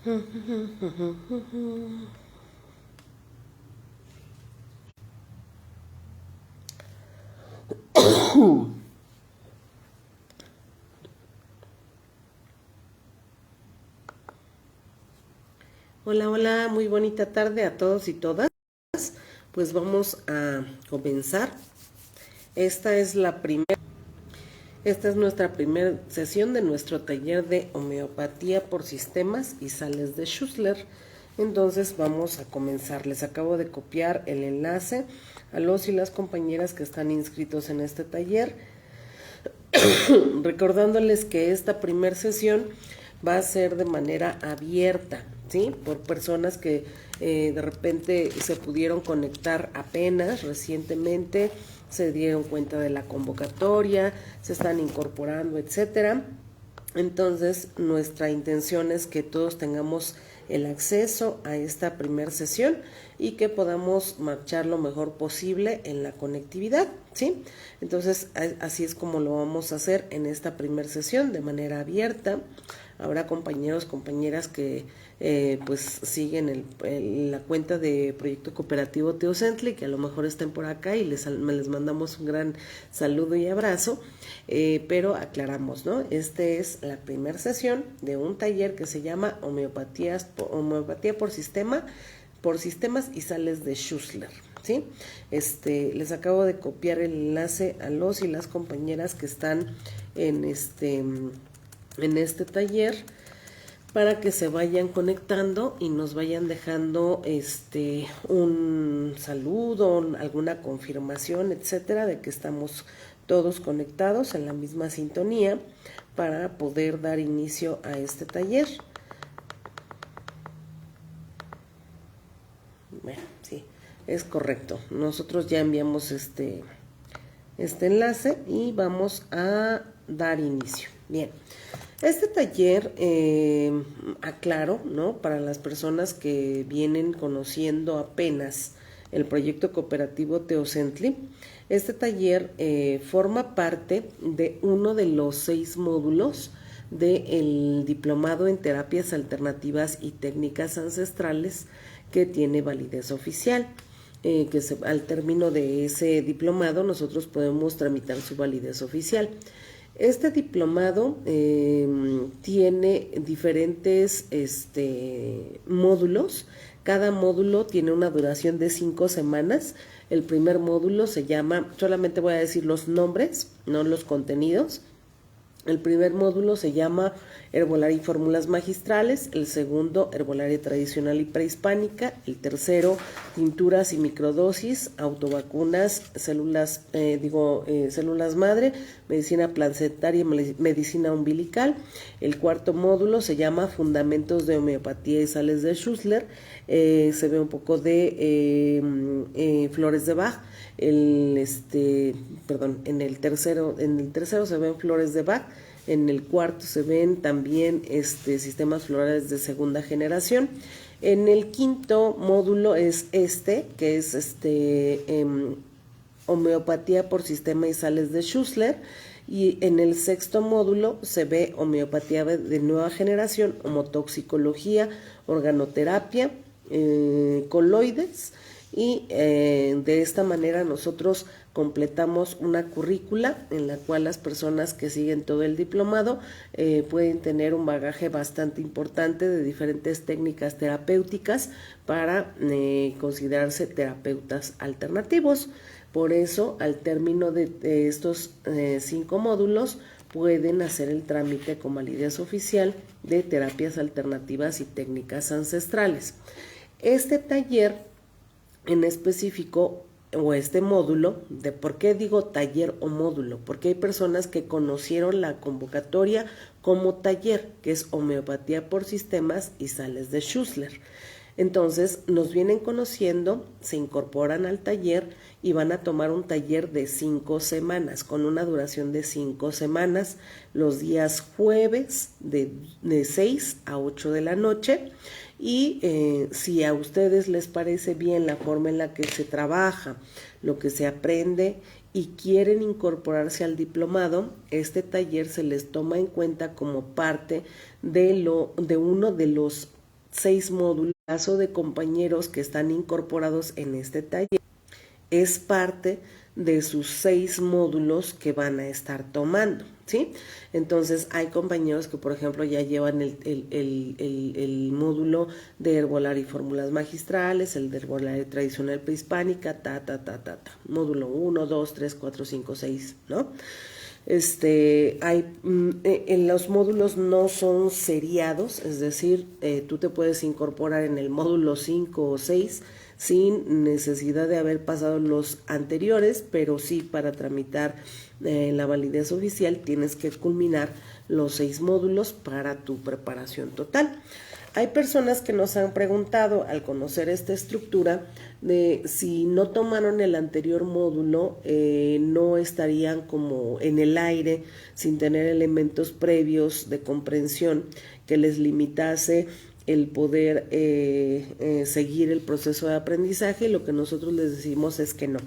Hola, hola, muy bonita tarde a todos y todas. Pues vamos a comenzar. Esta es esta es nuestra primera sesión de nuestro taller de homeopatía por sistemas y sales de Schussler. Entonces vamos a comenzar. Les acabo de copiar el enlace a los y las compañeras que están inscritos en este taller, recordándoles que esta primera sesión va a ser de manera abierta, ¿sí? Por personas que de repente se pudieron conectar apenas recientemente, se dieron cuenta de la convocatoria, se están incorporando, etcétera. Entonces, nuestra intención es que todos tengamos el acceso a esta primera sesión y que podamos marchar lo mejor posible en la conectividad, ¿sí? Entonces, así es como lo vamos a hacer en esta primera sesión de manera abierta. Habrá compañeros, compañeras que pues siguen la cuenta de Proyecto Cooperativo Teocentli, que a lo mejor estén por acá y les mandamos un gran saludo y abrazo, pero aclaramos, ¿no? Este es la primera sesión de un taller que se llama Homeopatía por sistemas y sales de Schussler, ¿sí? Les acabo de copiar el enlace a los y las compañeras que están en este taller, para que se vayan conectando y nos vayan dejando un saludo, alguna confirmación, etcétera, de que estamos todos conectados en la misma sintonía para poder dar inicio a este taller. Bueno, sí, es correcto. Nosotros ya enviamos este enlace y vamos a dar inicio. Bien. Este taller, aclaro, ¿no? Para las personas que vienen conociendo apenas el proyecto cooperativo Teocentli, este taller forma parte de uno de los 6 módulos del diplomado en terapias alternativas y técnicas ancestrales que tiene validez oficial. Al término de ese diplomado nosotros podemos tramitar su validez oficial. Este diplomado tiene diferentes módulos. Cada módulo tiene una duración de 5 semanas. El primer módulo se llama, solamente voy a decir los nombres, no los contenidos. El primer módulo se llama Herbolaria y Fórmulas Magistrales, el segundo Herbolaria Tradicional y Prehispánica, el tercero Tinturas y Microdosis, Autovacunas, Células Madre, Medicina Placentaria y Medicina Umbilical. El cuarto módulo se llama Fundamentos de Homeopatía y Sales de Schussler, se ve un poco de flores de Bach. En el tercero se ven flores de Bach. En el cuarto se ven también sistemas florales de segunda generación. En el quinto módulo es que es homeopatía por sistema y sales de Schussler. Y en el sexto módulo se ve homeopatía de nueva generación, homotoxicología, organoterapia, coloides. Y de esta manera nosotros completamos una currícula en la cual las personas que siguen todo el diplomado pueden tener un bagaje bastante importante de diferentes técnicas terapéuticas para considerarse terapeutas alternativos. Por eso, al término de estos 5 módulos, pueden hacer el trámite con validez oficial de terapias alternativas y técnicas ancestrales. Este taller en específico, o este módulo, de por qué digo taller o módulo, porque hay personas que conocieron la convocatoria como taller, que es homeopatía por sistemas y sales de Schussler. Entonces nos vienen conociendo, se incorporan al taller y van a tomar un taller de 5 semanas, con una duración de 5 semanas, los días jueves de 6 a 8 de la noche. Y si a ustedes les parece bien la forma en la que se trabaja, lo que se aprende y quieren incorporarse al diplomado, este taller se les toma en cuenta como parte de uno de los 6 módulos. En el caso de compañeros que están incorporados en este taller, es parte de sus 6 módulos que van a estar tomando, ¿sí? Entonces hay compañeros que, por ejemplo, ya llevan el módulo de herbolaria y fórmulas magistrales, el de herbolaria tradicional prehispánica, módulo 1, 2, 3, 4, 5, 6, ¿no? En los módulos no son seriados, es decir, tú te puedes incorporar en el módulo 5 o 6 sin necesidad de haber pasado los anteriores, pero sí para tramitar la validez oficial tienes que culminar los 6 módulos para tu preparación total. Hay personas que nos han preguntado al conocer esta estructura de si no tomaron el anterior módulo, no estarían como en el aire sin tener elementos previos de comprensión que les limitase el poder seguir el proceso de aprendizaje. Lo que nosotros les decimos es que no.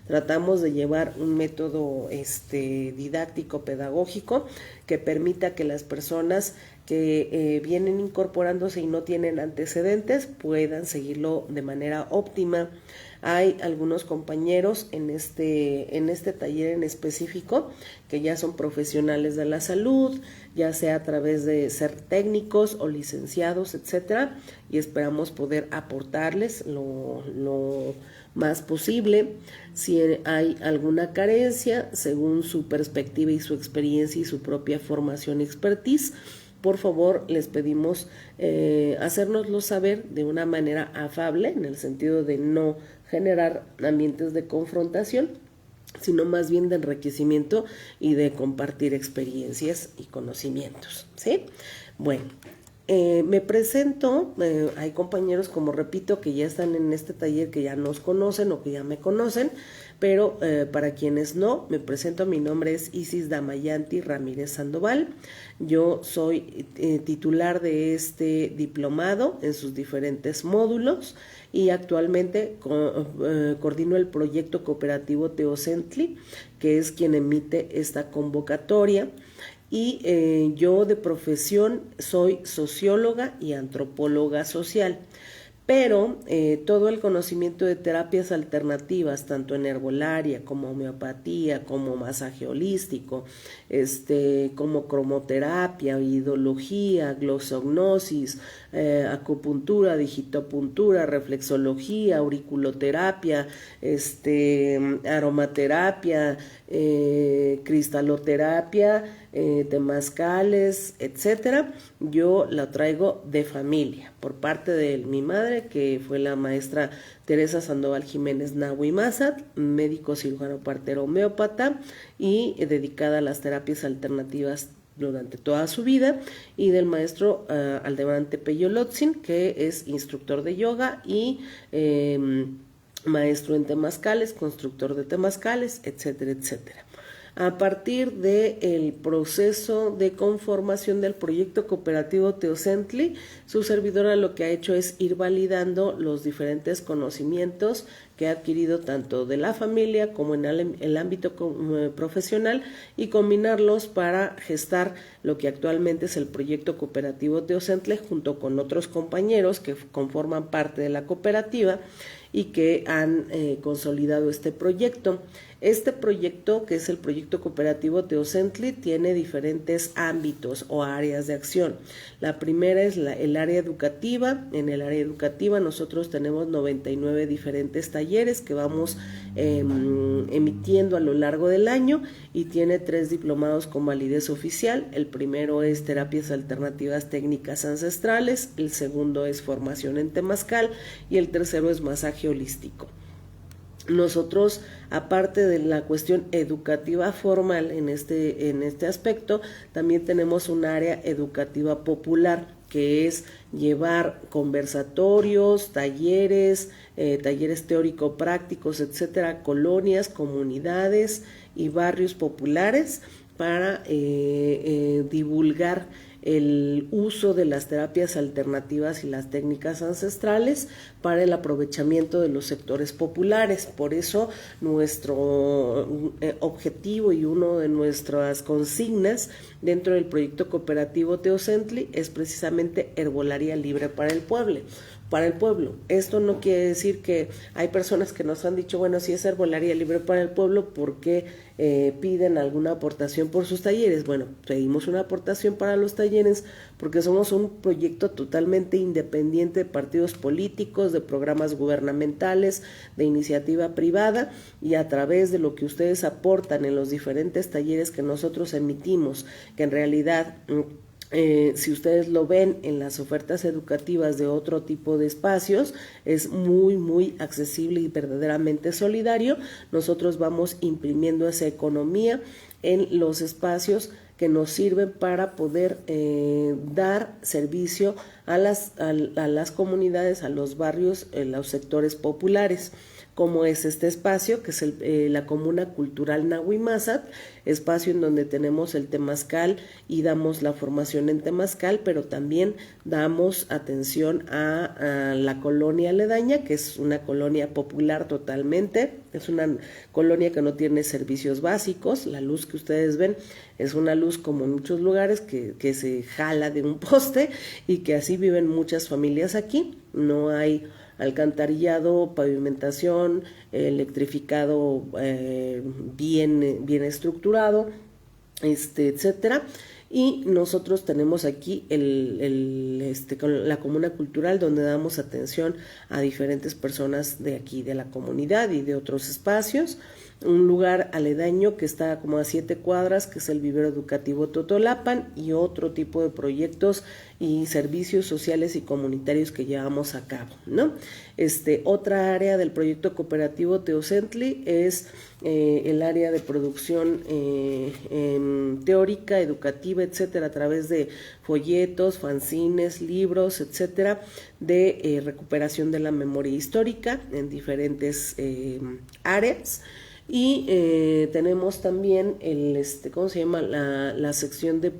Tratamos de llevar un método didáctico, pedagógico, que permita que las personas que vienen incorporándose y no tienen antecedentes puedan seguirlo de manera óptima. Hay algunos compañeros en este taller en específico que ya son profesionales de la salud, ya sea a través de ser técnicos o licenciados, etcétera, y esperamos poder aportarles lo más posible. Si hay alguna carencia, según su perspectiva y su experiencia y su propia formación y expertise, por favor, les pedimos hacérnoslo saber de una manera afable, en el sentido de no generar ambientes de confrontación, sino más bien de enriquecimiento y de compartir experiencias y conocimientos, ¿sí? Bueno, me presento, hay compañeros, como repito, que ya están en este taller, que ya nos conocen o que ya me conocen, pero para quienes no, me presento. Mi nombre es Isis Damayanti Ramírez Sandoval. Yo soy titular de este diplomado en sus diferentes módulos y actualmente coordino el proyecto cooperativo Teocentli, que es quien emite esta convocatoria. Y yo de profesión soy socióloga y antropóloga social, pero todo el conocimiento de terapias alternativas, tanto en herbolaria como homeopatía, como masaje holístico, como cromoterapia, idología, glosognosis, acupuntura, digitopuntura, reflexología, auriculoterapia, aromaterapia, cristaloterapia, temazcales, etcétera, yo la traigo de familia por parte de mi madre, que fue la maestra Teresa Sandoval Jiménez Nahui Massat, médico cirujano partero homeópata y dedicada a las terapias alternativas durante toda su vida, y del maestro Aldebarán Tepeyo Lotzin, que es instructor de yoga y maestro en temazcales, constructor de temazcales, etcétera, etcétera. A partir del proceso de conformación del proyecto cooperativo Teocentli, su servidora lo que ha hecho es ir validando los diferentes conocimientos que ha adquirido tanto de la familia como en el ámbito profesional, y combinarlos para gestar lo que actualmente es el proyecto cooperativo Teocentli, junto con otros compañeros que conforman parte de la cooperativa y que han consolidado este proyecto. Este proyecto, que es el proyecto cooperativo Teocentli, tiene diferentes ámbitos o áreas de acción. La primera es el área educativa. En el área educativa nosotros tenemos 99 diferentes talleres que vamos emitiendo a lo largo del año, y tiene 3 diplomados con validez oficial. El primero es terapias alternativas técnicas ancestrales, el segundo es formación en temazcal y el tercero es masaje holístico. Nosotros, aparte de la cuestión educativa formal en este aspecto, también tenemos un área educativa popular, que es llevar conversatorios, talleres teórico-prácticos, etcétera, colonias, comunidades y barrios populares, para divulgar el uso de las terapias alternativas y las técnicas ancestrales para el aprovechamiento de los sectores populares. Por eso nuestro objetivo y una de nuestras consignas dentro del proyecto cooperativo Teocentli es precisamente herbolaria libre para el pueblo. Esto no quiere decir que hay personas que nos han dicho, bueno, si es herbolaria libre para el pueblo, ¿por qué piden alguna aportación por sus talleres? Bueno, pedimos una aportación para los talleres porque somos un proyecto totalmente independiente de partidos políticos, de programas gubernamentales, de iniciativa privada, y a través de lo que ustedes aportan en los diferentes talleres que nosotros emitimos, que en realidad si ustedes lo ven en las ofertas educativas de otro tipo de espacios, es muy accesible y verdaderamente solidario. Nosotros vamos imprimiendo esa economía en los espacios que nos sirven para poder dar servicio a las comunidades, a los barrios, los sectores populares, como es este espacio, que es la Comuna Cultural Nahuimazat, espacio en donde tenemos el temazcal y damos la formación en temazcal, pero también damos atención a la colonia aledaña, que es una colonia popular totalmente, es una colonia que no tiene servicios básicos. La luz que ustedes ven es una luz como en muchos lugares que se jala de un poste, y que así viven muchas familias aquí. No hay alcantarillado, pavimentación, electrificado bien estructurado, etcétera. Y nosotros tenemos aquí la comuna cultural, donde damos atención a diferentes personas de aquí, de la comunidad y de otros espacios. Un lugar aledaño que está como a 7 cuadras, que es el Vivero Educativo Totolapan, y otro tipo de proyectos y servicios sociales y comunitarios que llevamos a cabo, ¿no? Otra área del proyecto cooperativo Teocentli es el área de producción teórica, educativa, etcétera, a través de folletos, fanzines, libros, etcétera, de recuperación de la memoria histórica en diferentes áreas. Y tenemos también ¿cómo se llama? La sección de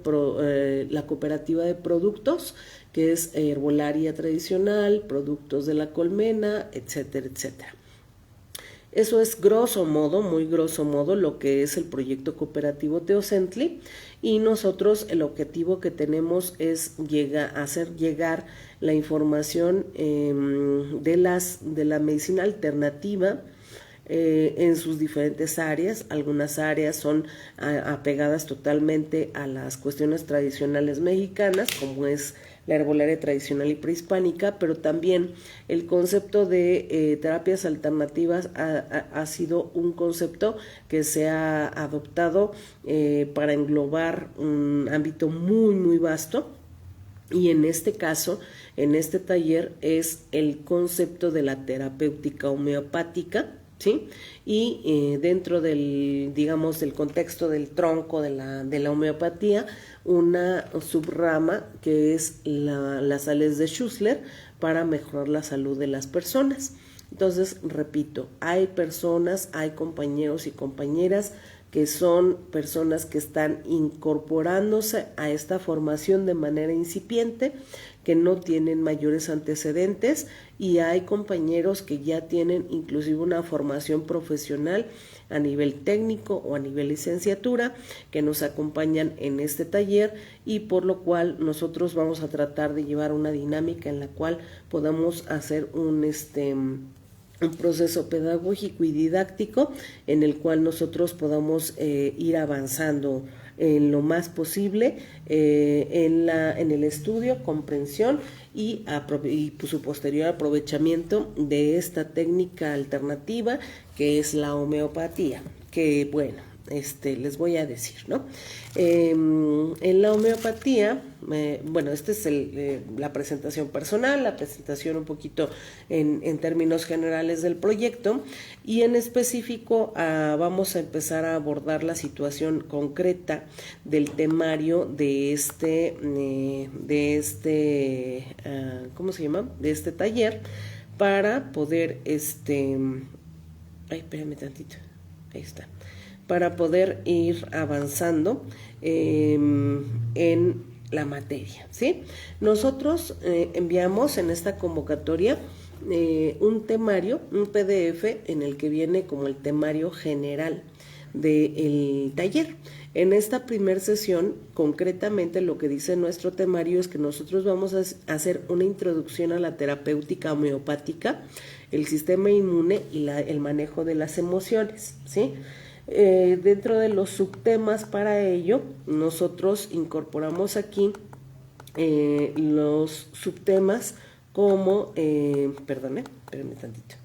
la cooperativa de productos, que es herbolaria tradicional, productos de la colmena, etcétera, etcétera. Eso es muy grosso modo, lo que es el proyecto cooperativo Teocentli, y nosotros el objetivo que tenemos es hacer llegar la información de la medicina alternativa en sus diferentes áreas. Algunas áreas son apegadas totalmente a las cuestiones tradicionales mexicanas, como es la herbolaria tradicional y prehispánica, pero también el concepto de terapias alternativas ha sido un concepto que se ha adoptado para englobar un ámbito muy vasto. Y en este caso, en este taller, es el concepto de la terapéutica homeopática, ¿sí? Y dentro del contexto del tronco de la homeopatía, una subrama que es las sales de Schussler para mejorar la salud de las personas. Entonces, repito, hay compañeros y compañeras que son personas que están incorporándose a esta formación de manera incipiente, que no tienen mayores antecedentes, y hay compañeros que ya tienen inclusive una formación profesional a nivel técnico o a nivel licenciatura, que nos acompañan en este taller, y por lo cual nosotros vamos a tratar de llevar una dinámica en la cual podamos hacer un proceso pedagógico y didáctico en el cual nosotros podamos ir avanzando en lo más posible en el estudio, comprensión y su posterior aprovechamiento de esta técnica alternativa que es la homeopatía, que bueno, les voy a decir, ¿no? En la homeopatía, esta es la presentación personal, la presentación un poquito en términos generales del proyecto, y en específico vamos a empezar a abordar la situación concreta del temario de ¿cómo se llama? De este taller, para poder, espérame tantito, ahí está. para poder ir avanzando en la materia, ¿sí? Nosotros enviamos en esta convocatoria un temario, un PDF en el que viene como el temario general del taller. En esta primera sesión, concretamente lo que dice nuestro temario es que nosotros vamos a hacer una introducción a la terapéutica homeopática, el sistema inmune y el manejo de las emociones, ¿sí? Dentro de los subtemas para ello, nosotros incorporamos aquí los subtemas como, espérame tantito,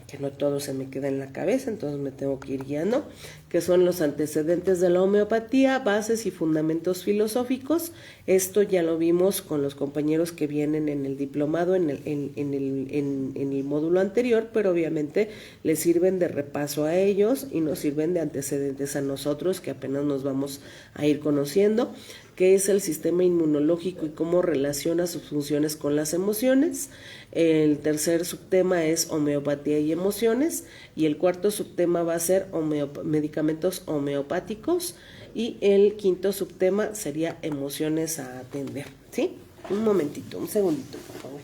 que no todo se me queda en la cabeza, entonces me tengo que ir guiando, que son los antecedentes de la homeopatía, bases y fundamentos filosóficos. Esto ya lo vimos con los compañeros que vienen en el diplomado, en el módulo anterior, pero obviamente les sirven de repaso a ellos y nos sirven de antecedentes a nosotros, que apenas nos vamos a ir conociendo, qué es el sistema inmunológico y cómo relaciona sus funciones con las emociones. El tercer subtema es homeopatía y emociones, y el cuarto subtema va a ser medicamentos homeopáticos, y el quinto subtema sería emociones a atender, ¿sí? Un momentito, un segundito, por favor.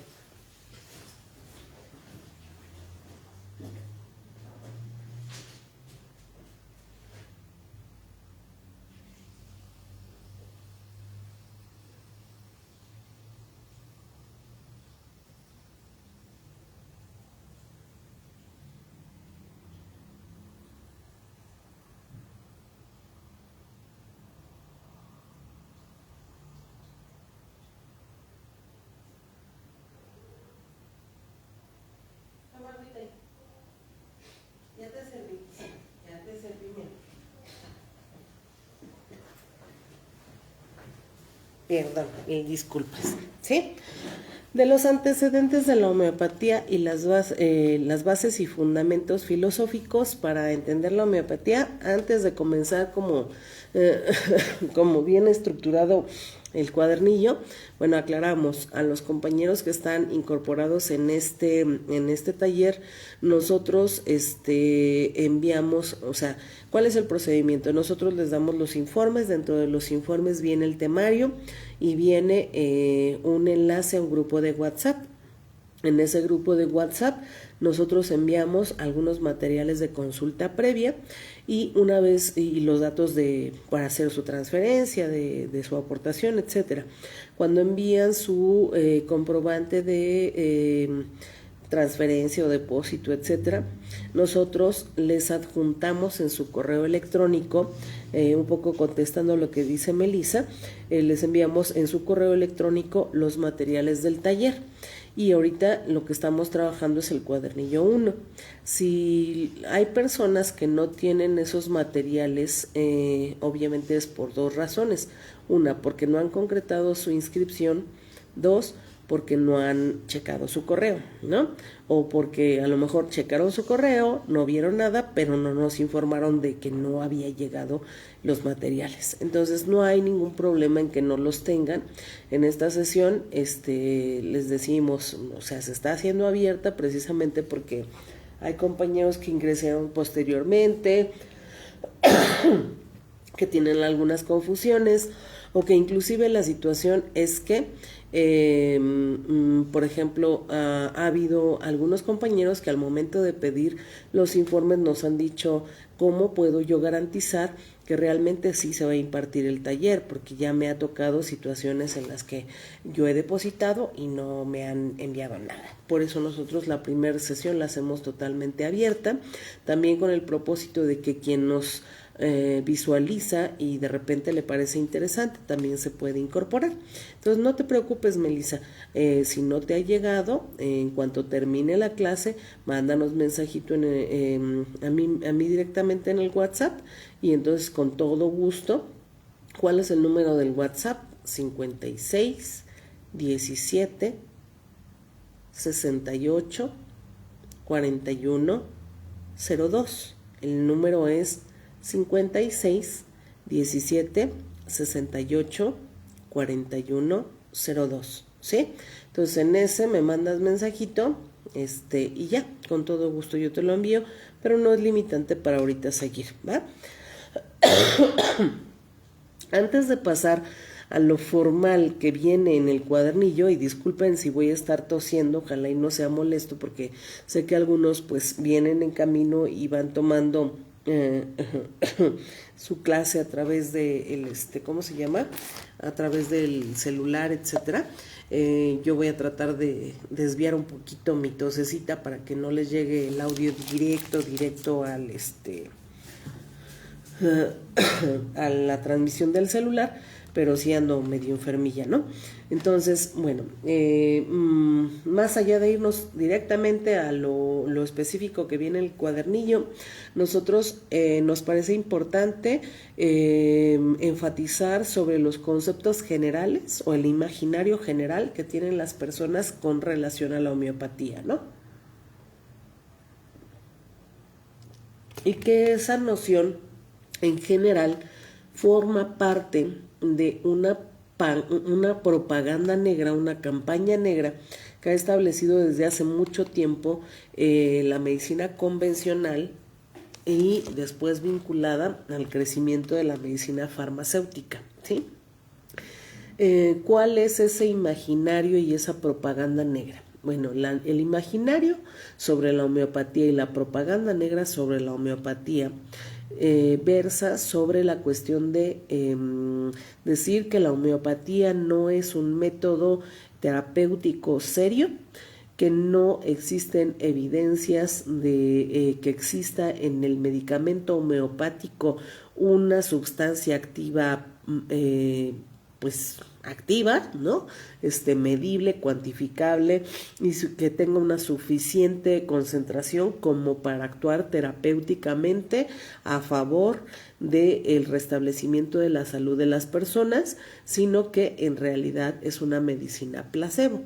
Perdón, disculpas, ¿sí? De los antecedentes de la homeopatía y las bases y fundamentos filosóficos para entender la homeopatía, antes de comenzar como bien estructurado el cuadernillo, bueno, aclaramos a los compañeros que están incorporados en este taller, nosotros enviamos, o sea, ¿cuál es el procedimiento? Nosotros les damos los informes, dentro de los informes viene el temario y viene un enlace a un grupo de WhatsApp. En ese grupo de WhatsApp nosotros enviamos algunos materiales de consulta previa y una vez y los datos para hacer su transferencia, de su aportación, etcétera. Cuando envían su comprobante de transferencia o depósito, etcétera, nosotros les adjuntamos en su correo electrónico, un poco contestando lo que dice Melissa, les enviamos en su correo electrónico los materiales del taller. Y ahorita lo que estamos trabajando es el cuadernillo 1. Si hay personas que no tienen esos materiales, obviamente es por dos razones. Una, porque no han concretado su inscripción. Dos, porque no han checado su correo, ¿no? O porque a lo mejor checaron su correo, no vieron nada, pero no nos informaron de que no había llegado los materiales. Entonces no hay ningún problema en que no los tengan. En esta sesión les decimos, o sea, se está haciendo abierta precisamente porque hay compañeros que ingresaron posteriormente, que tienen algunas confusiones, o que inclusive la situación es que por ejemplo, ha habido algunos compañeros que al momento de pedir los informes nos han dicho cómo puedo yo garantizar que realmente sí se va a impartir el taller, porque ya me ha tocado situaciones en las que yo he depositado y no me han enviado nada. Por eso nosotros la primera sesión la hacemos totalmente abierta, también con el propósito de que quien nos visualiza y de repente le parece interesante, también se puede incorporar. Entonces no te preocupes, Melissa, si no te ha llegado, en cuanto termine la clase, mándanos mensajito a mí directamente en el WhatsApp, y entonces con todo gusto. ¿Cuál es el número del WhatsApp? 56 17 68 41 02. El número es 56 17 68 41 02, ¿sí? Entonces en ese me mandas mensajito Y ya, con todo gusto yo te lo envío, pero no es limitante para ahorita seguir, ¿va? Antes de pasar a lo formal que viene en el cuadernillo, y disculpen si voy a estar tosiendo, ojalá y no sea molesto, porque sé que algunos pues vienen en camino y van tomando su clase a través de ¿cómo se llama? A través del celular, etcétera. Yo voy a tratar de desviar un poquito mi tosecita para que no les llegue el audio directo al a la transmisión del celular, pero sí ando medio enfermilla, ¿no? Entonces, bueno, más allá de irnos directamente a lo específico que viene en el cuadernillo, nosotros nos parece importante enfatizar sobre los conceptos generales o el imaginario general que tienen las personas con relación a la homeopatía, ¿no? Y que esa noción en general forma parte de una propaganda negra, una campaña negra que ha establecido desde hace mucho tiempo la medicina convencional y después vinculada al crecimiento de la medicina farmacéutica, ¿sí? ¿Cuál es ese imaginario y esa propaganda negra? Bueno, el imaginario sobre la homeopatía y la propaganda negra sobre la homeopatía versa sobre la cuestión de decir que la homeopatía no es un método terapéutico serio, que no existen evidencias de que exista en el medicamento homeopático una sustancia activa pues activa, ¿no? Medible, cuantificable y que tenga una suficiente concentración como para actuar terapéuticamente a favor del restablecimiento de la salud de las personas, sino que en realidad es una medicina placebo.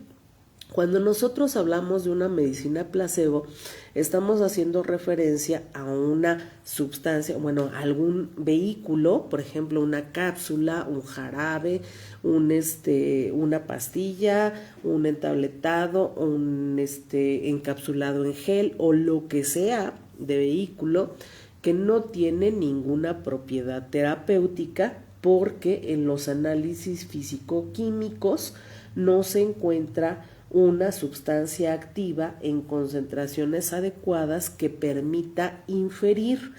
Cuando nosotros hablamos de una medicina placebo, estamos haciendo referencia a una sustancia, bueno, algún vehículo, por ejemplo, una cápsula, un jarabe, una pastilla, un entabletado, un encapsulado en gel o lo que sea de vehículo que no tiene ninguna propiedad terapéutica porque en los análisis físico-químicos no se encuentra una sustancia activa en concentraciones adecuadas que permita inferir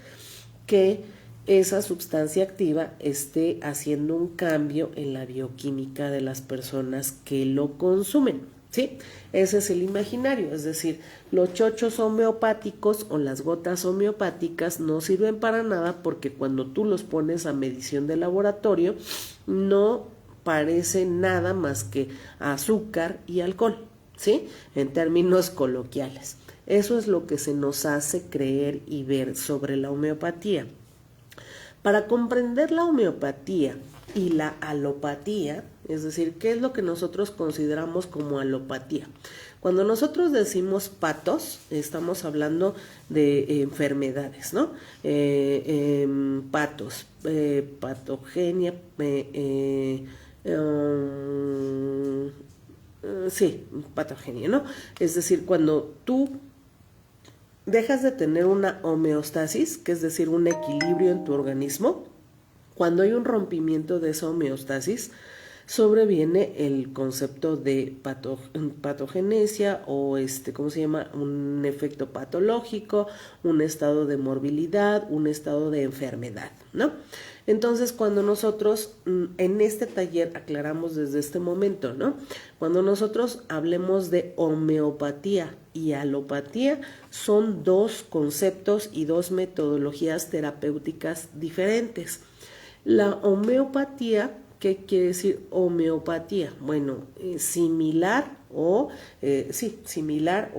que esa sustancia activa esté haciendo un cambio en la bioquímica de las personas que lo consumen, ¿sí? Ese es el imaginario, es decir, los chochos homeopáticos o las gotas homeopáticas no sirven para nada porque cuando tú los pones a medición de laboratorio no parece nada más que azúcar y alcohol, ¿sí? En términos coloquiales. Eso es lo que se nos hace creer y ver sobre la homeopatía. Para comprender la homeopatía y la alopatía, es decir, ¿qué es lo que nosotros consideramos como alopatía? Cuando nosotros decimos patos, estamos hablando de enfermedades, ¿no? Patos, patogenia, sí, patogenia, ¿no? Es decir, cuando tú dejas de tener una homeostasis, que es decir, un equilibrio en tu organismo, cuando hay un rompimiento de esa homeostasis, sobreviene el concepto de patogenesia o ¿cómo se llama? Un efecto patológico, un estado de morbilidad, un estado de enfermedad, ¿no? Entonces, cuando nosotros en este taller aclaramos desde este momento, ¿no? Cuando nosotros hablemos de homeopatía y alopatía, son dos conceptos y dos metodologías terapéuticas diferentes. La homeopatía, ¿qué quiere decir homeopatía? Bueno, similar o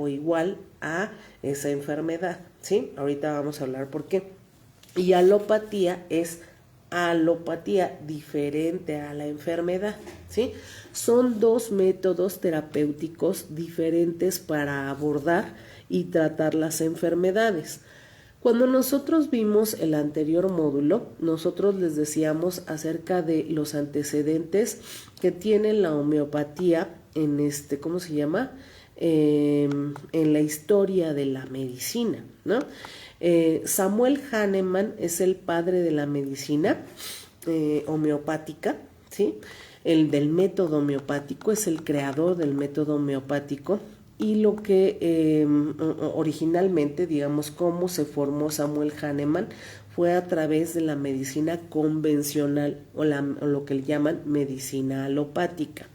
igual a esa enfermedad, ¿sí? Ahorita vamos a hablar por qué. Y alopatía es alopatía diferente a la enfermedad, ¿sí? Son dos métodos terapéuticos diferentes para abordar y tratar las enfermedades. Cuando nosotros vimos el anterior módulo, nosotros les decíamos acerca de los antecedentes que tiene la homeopatía en ¿cómo se llama? en la historia de la medicina, ¿no? Samuel Hahnemann es el padre de la medicina homeopática, ¿sí? El del método homeopático, es el creador del método homeopático. Y lo que originalmente, digamos, cómo se formó Samuel Hahnemann fue a través de la medicina convencional o lo que le llaman medicina alopática.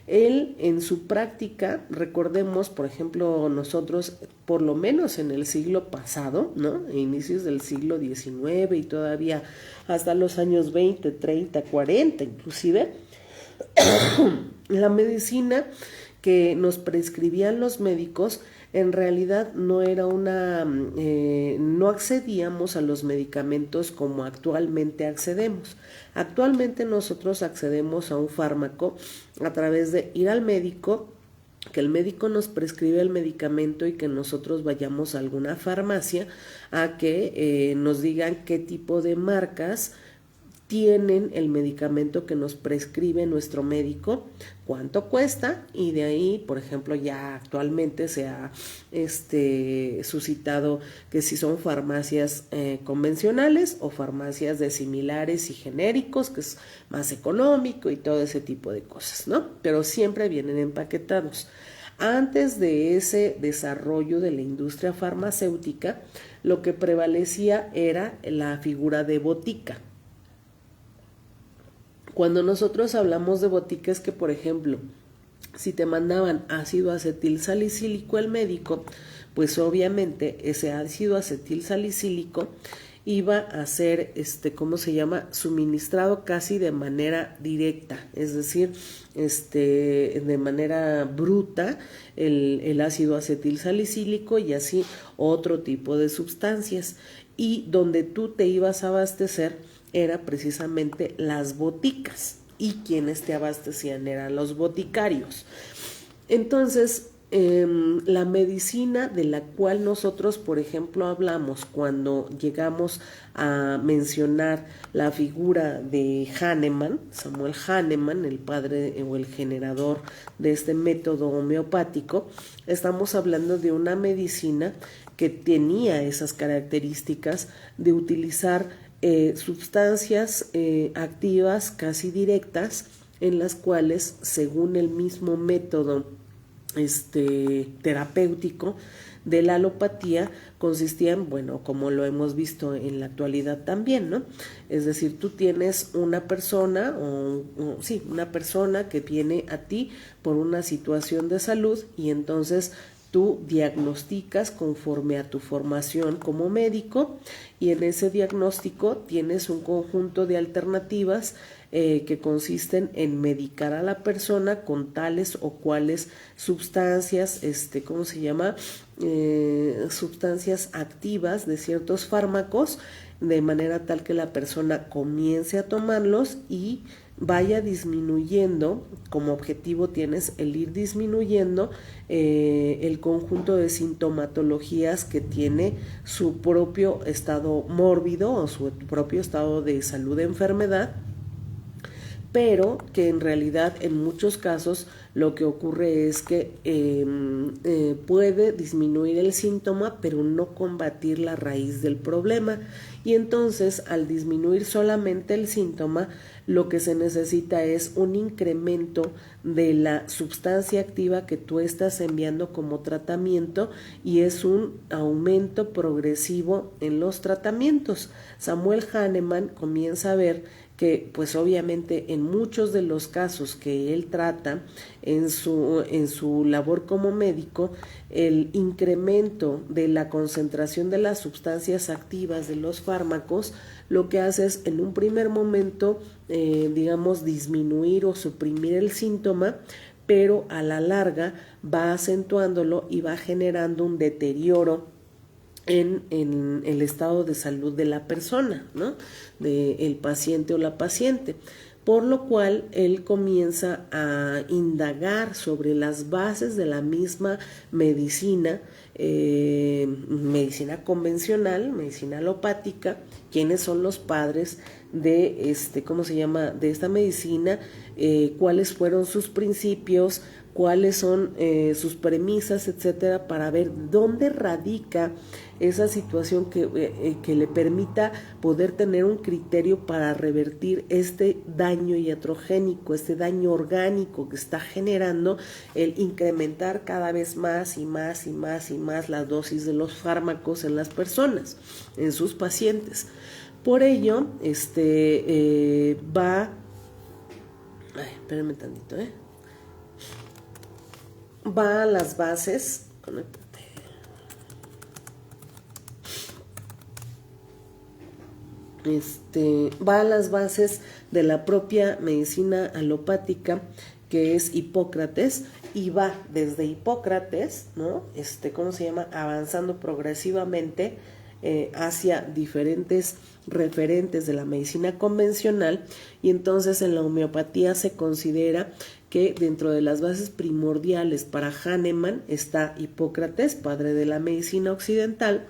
Él en su práctica, recordemos, por ejemplo, nosotros, por lo menos en el siglo pasado, ¿no? Inicios del siglo XIX y todavía hasta los años 20, 30, 40 inclusive, la medicina que nos prescribían los médicos en realidad no era no accedíamos a los medicamentos como actualmente accedemos. Actualmente nosotros accedemos a un fármaco a través de ir al médico, que el médico nos prescribe el medicamento y que nosotros vayamos a alguna farmacia a que nos digan qué tipo de marcas tienen el medicamento que nos prescribe nuestro médico, cuánto cuesta, y de ahí, por ejemplo, ya actualmente se ha suscitado que si son farmacias convencionales o farmacias de similares y genéricos, que es más económico y todo ese tipo de cosas, ¿no? Pero siempre vienen empaquetados. Antes de ese desarrollo de la industria farmacéutica, lo que prevalecía era la figura de botica. Cuando nosotros hablamos de botica es que, por ejemplo, si te mandaban ácido acetil salicílico el médico, pues obviamente ese ácido acetil salicílico iba a ser, suministrado casi de manera directa, es decir, de manera bruta el ácido acetil salicílico y así otro tipo de sustancias. Y donde tú te ibas a abastecer era precisamente las boticas, y quienes te abastecían eran los boticarios. Entonces, la medicina de la cual nosotros, por ejemplo, hablamos cuando llegamos a mencionar la figura de Hahnemann, Samuel Hahnemann, el padre o el generador de este método homeopático, estamos hablando de una medicina que tenía esas características de utilizar sustancias activas casi directas, en las cuales, según el mismo método terapéutico de la alopatía, consistían, bueno, como lo hemos visto en la actualidad también, ¿no? Es decir, tú tienes una persona, una persona que viene a ti por una situación de salud, y entonces tú diagnosticas conforme a tu formación como médico, y en ese diagnóstico tienes un conjunto de alternativas que consisten en medicar a la persona con tales o cuales sustancias, sustancias activas de ciertos fármacos, de manera tal que la persona comience a tomarlos y vaya disminuyendo. Como objetivo tienes el ir disminuyendo el conjunto de sintomatologías que tiene su propio estado mórbido o su propio estado de salud de enfermedad, pero que en realidad en muchos casos lo que ocurre es que puede disminuir el síntoma, pero no combatir la raíz del problema. Y entonces, al disminuir solamente el síntoma, lo que se necesita es un incremento de la sustancia activa que tú estás enviando como tratamiento, y es un aumento progresivo en los tratamientos. Samuel Hahnemann comienza a ver que, pues obviamente, en muchos de los casos que él trata en su labor como médico, el incremento de la concentración de las sustancias activas de los fármacos lo que hace es, en un primer momento, disminuir o suprimir el síntoma, pero a la larga va acentuándolo y va generando un deterioro en el estado de salud de la persona, ¿no? Del paciente o la paciente, por lo cual él comienza a indagar sobre las bases de la misma medicina medicina convencional, medicina alopática, quiénes son los padres de ¿cómo se llama?, de esta medicina, cuáles fueron sus principios, cuáles son sus premisas, etcétera, para ver dónde radica esa situación que le permita poder tener un criterio para revertir este daño iatrogénico, este daño orgánico que está generando el incrementar cada vez más y más y más y más la dosis de los fármacos en las personas, en sus pacientes. Por ello, espérenme tantito, va a las bases, va a las bases de la propia medicina alopática, que es Hipócrates, y va desde Hipócrates, ¿no? ¿Cómo se llama?, avanzando progresivamente hacia diferentes referentes de la medicina convencional, y entonces en la homeopatía se considera que dentro de las bases primordiales para Hahnemann está Hipócrates, padre de la medicina occidental,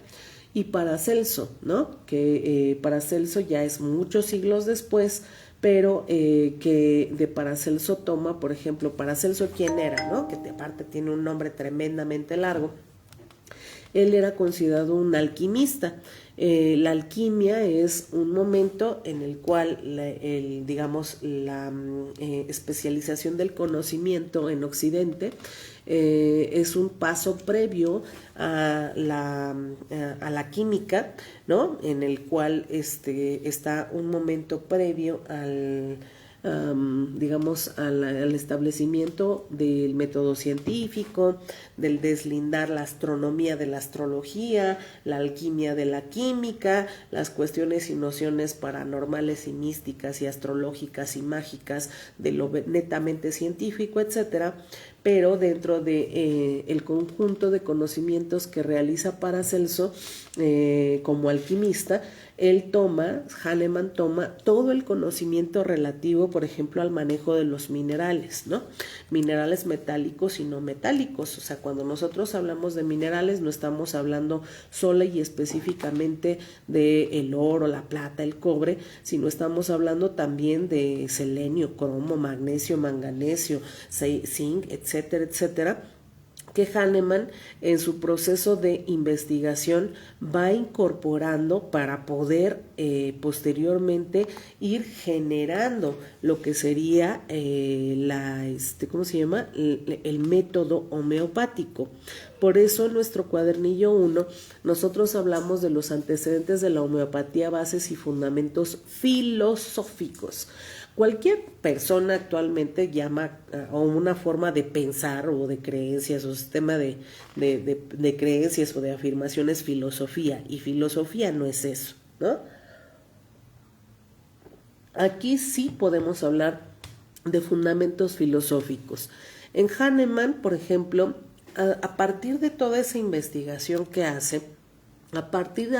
y Paracelso, ¿no? Que Paracelso ya es muchos siglos después, pero que de Paracelso toma, por ejemplo, Paracelso, ¿quién era?, ¿no? Que aparte tiene un nombre tremendamente largo. Él era considerado un alquimista. La alquimia es un momento en el cual la especialización del conocimiento en Occidente es un paso previo a la química, ¿no? En el cual está un momento previo al establecimiento del método científico, del deslindar la astronomía de la astrología, la alquimia de la química, las cuestiones y nociones paranormales y místicas y astrológicas y mágicas de lo netamente científico, etcétera. Pero dentro de el conjunto de conocimientos que realiza Paracelso como alquimista, Hahnemann toma todo el conocimiento relativo, por ejemplo, al manejo de los minerales, ¿no? Minerales metálicos y no metálicos. O sea, cuando nosotros hablamos de minerales, no estamos hablando sola y específicamente del oro, la plata, el cobre, sino estamos hablando también de selenio, cromo, magnesio, manganesio, zinc, etcétera, etcétera, que Hahnemann en su proceso de investigación va incorporando para poder posteriormente ir generando lo que sería ¿cómo se llama?, el método homeopático. Por eso en nuestro cuadernillo 1 nosotros hablamos de los antecedentes de la homeopatía, bases y fundamentos filosóficos. Cualquier persona actualmente llama a una forma de pensar o de creencias o sistema de creencias o de afirmaciones filosofía, y filosofía no es eso, ¿no? Aquí sí podemos hablar de fundamentos filosóficos. En Hahnemann, por ejemplo, a partir de toda esa investigación que hace, a partir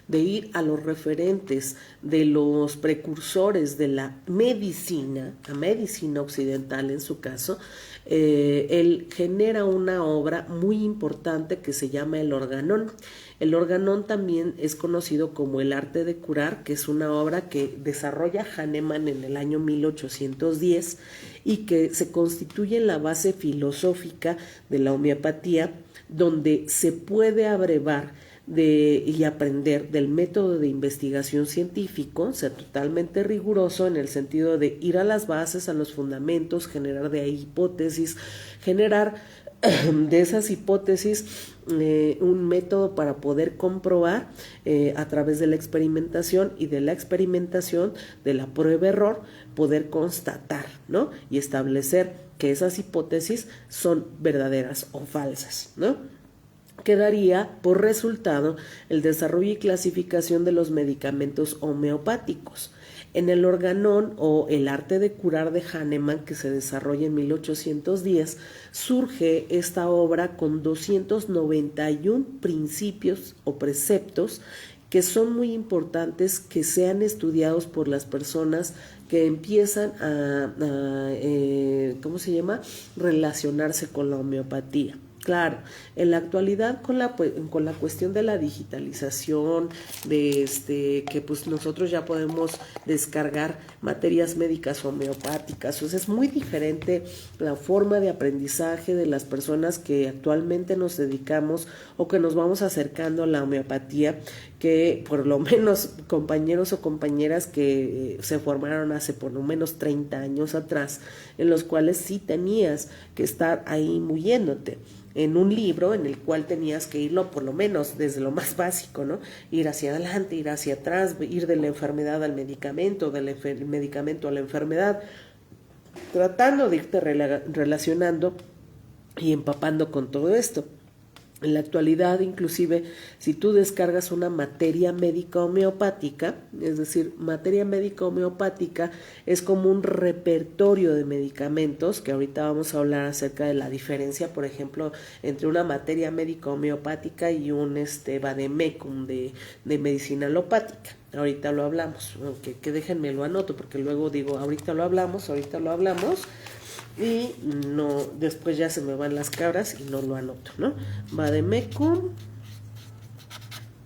de ir a los referentes de los precursores de la medicina, la medicina occidental en su caso, él genera una obra muy importante que se llama el Organón. El Organón también es conocido como El arte de curar, que es una obra que desarrolla Hahnemann en el año 1810 y que se constituye en la base filosófica de la homeopatía, donde se puede abrevar y aprender del método de investigación científico, o sea, totalmente riguroso en el sentido de ir a las bases, a los fundamentos, generar de ahí hipótesis, generar de esas hipótesis un método para poder comprobar a través de la experimentación, y de la experimentación, de la prueba-error, poder constatar, ¿no? Y establecer que esas hipótesis son verdaderas o falsas, ¿no? Que daría por resultado el desarrollo y clasificación de los medicamentos homeopáticos. En el Organón, o El arte de curar de Hahnemann, que se desarrolla en 1810, surge esta obra con 291 principios o preceptos que son muy importantes que sean estudiados por las personas que empiezan a ¿cómo se llama?, relacionarse con la homeopatía. Claro, en la actualidad con la cuestión de la digitalización, que pues nosotros ya podemos descargar materias médicas homeopáticas, o sea, es muy diferente la forma de aprendizaje de las personas que actualmente nos dedicamos o que nos vamos acercando a la homeopatía, que por lo menos compañeros o compañeras que se formaron hace por lo menos 30 años atrás, en los cuales sí tenías que estar ahí muyéndote en un libro en el cual tenías que irlo por lo menos desde lo más básico, ¿no? Ir hacia adelante, ir hacia atrás, ir de la enfermedad al medicamento, del medicamento a la enfermedad, tratando de irte relacionando y empapando con todo esto. En la actualidad, inclusive, si tú descargas una materia médica homeopática, es decir, materia médica homeopática es como un repertorio de medicamentos, que ahorita vamos a hablar acerca de la diferencia, por ejemplo, entre una materia médica homeopática y un vademecum de medicina alopática. Ahorita lo hablamos, aunque que déjenme lo anoto, porque luego digo, ahorita lo hablamos, y no, después ya se me van las cabras y no lo anoto, ¿no? Vademecum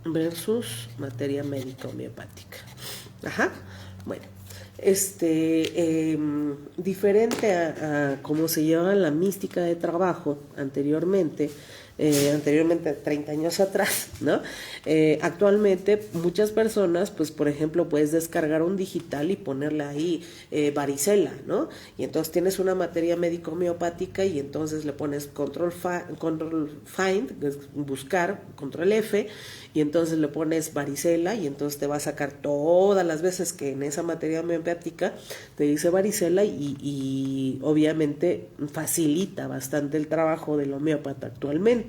versus materia médica homeopática. Ajá, bueno, diferente a cómo se llevaba la mística de trabajo anteriormente 30 años atrás, ¿no? Actualmente muchas personas, pues por ejemplo, puedes descargar un digital y ponerle ahí varicela, ¿no? Y entonces tienes una materia médico homeopática y entonces le pones control find, buscar, control F, y entonces le pones varicela y entonces te va a sacar todas las veces que en esa materia homeopática te dice varicela y obviamente facilita bastante el trabajo del homeópata actualmente.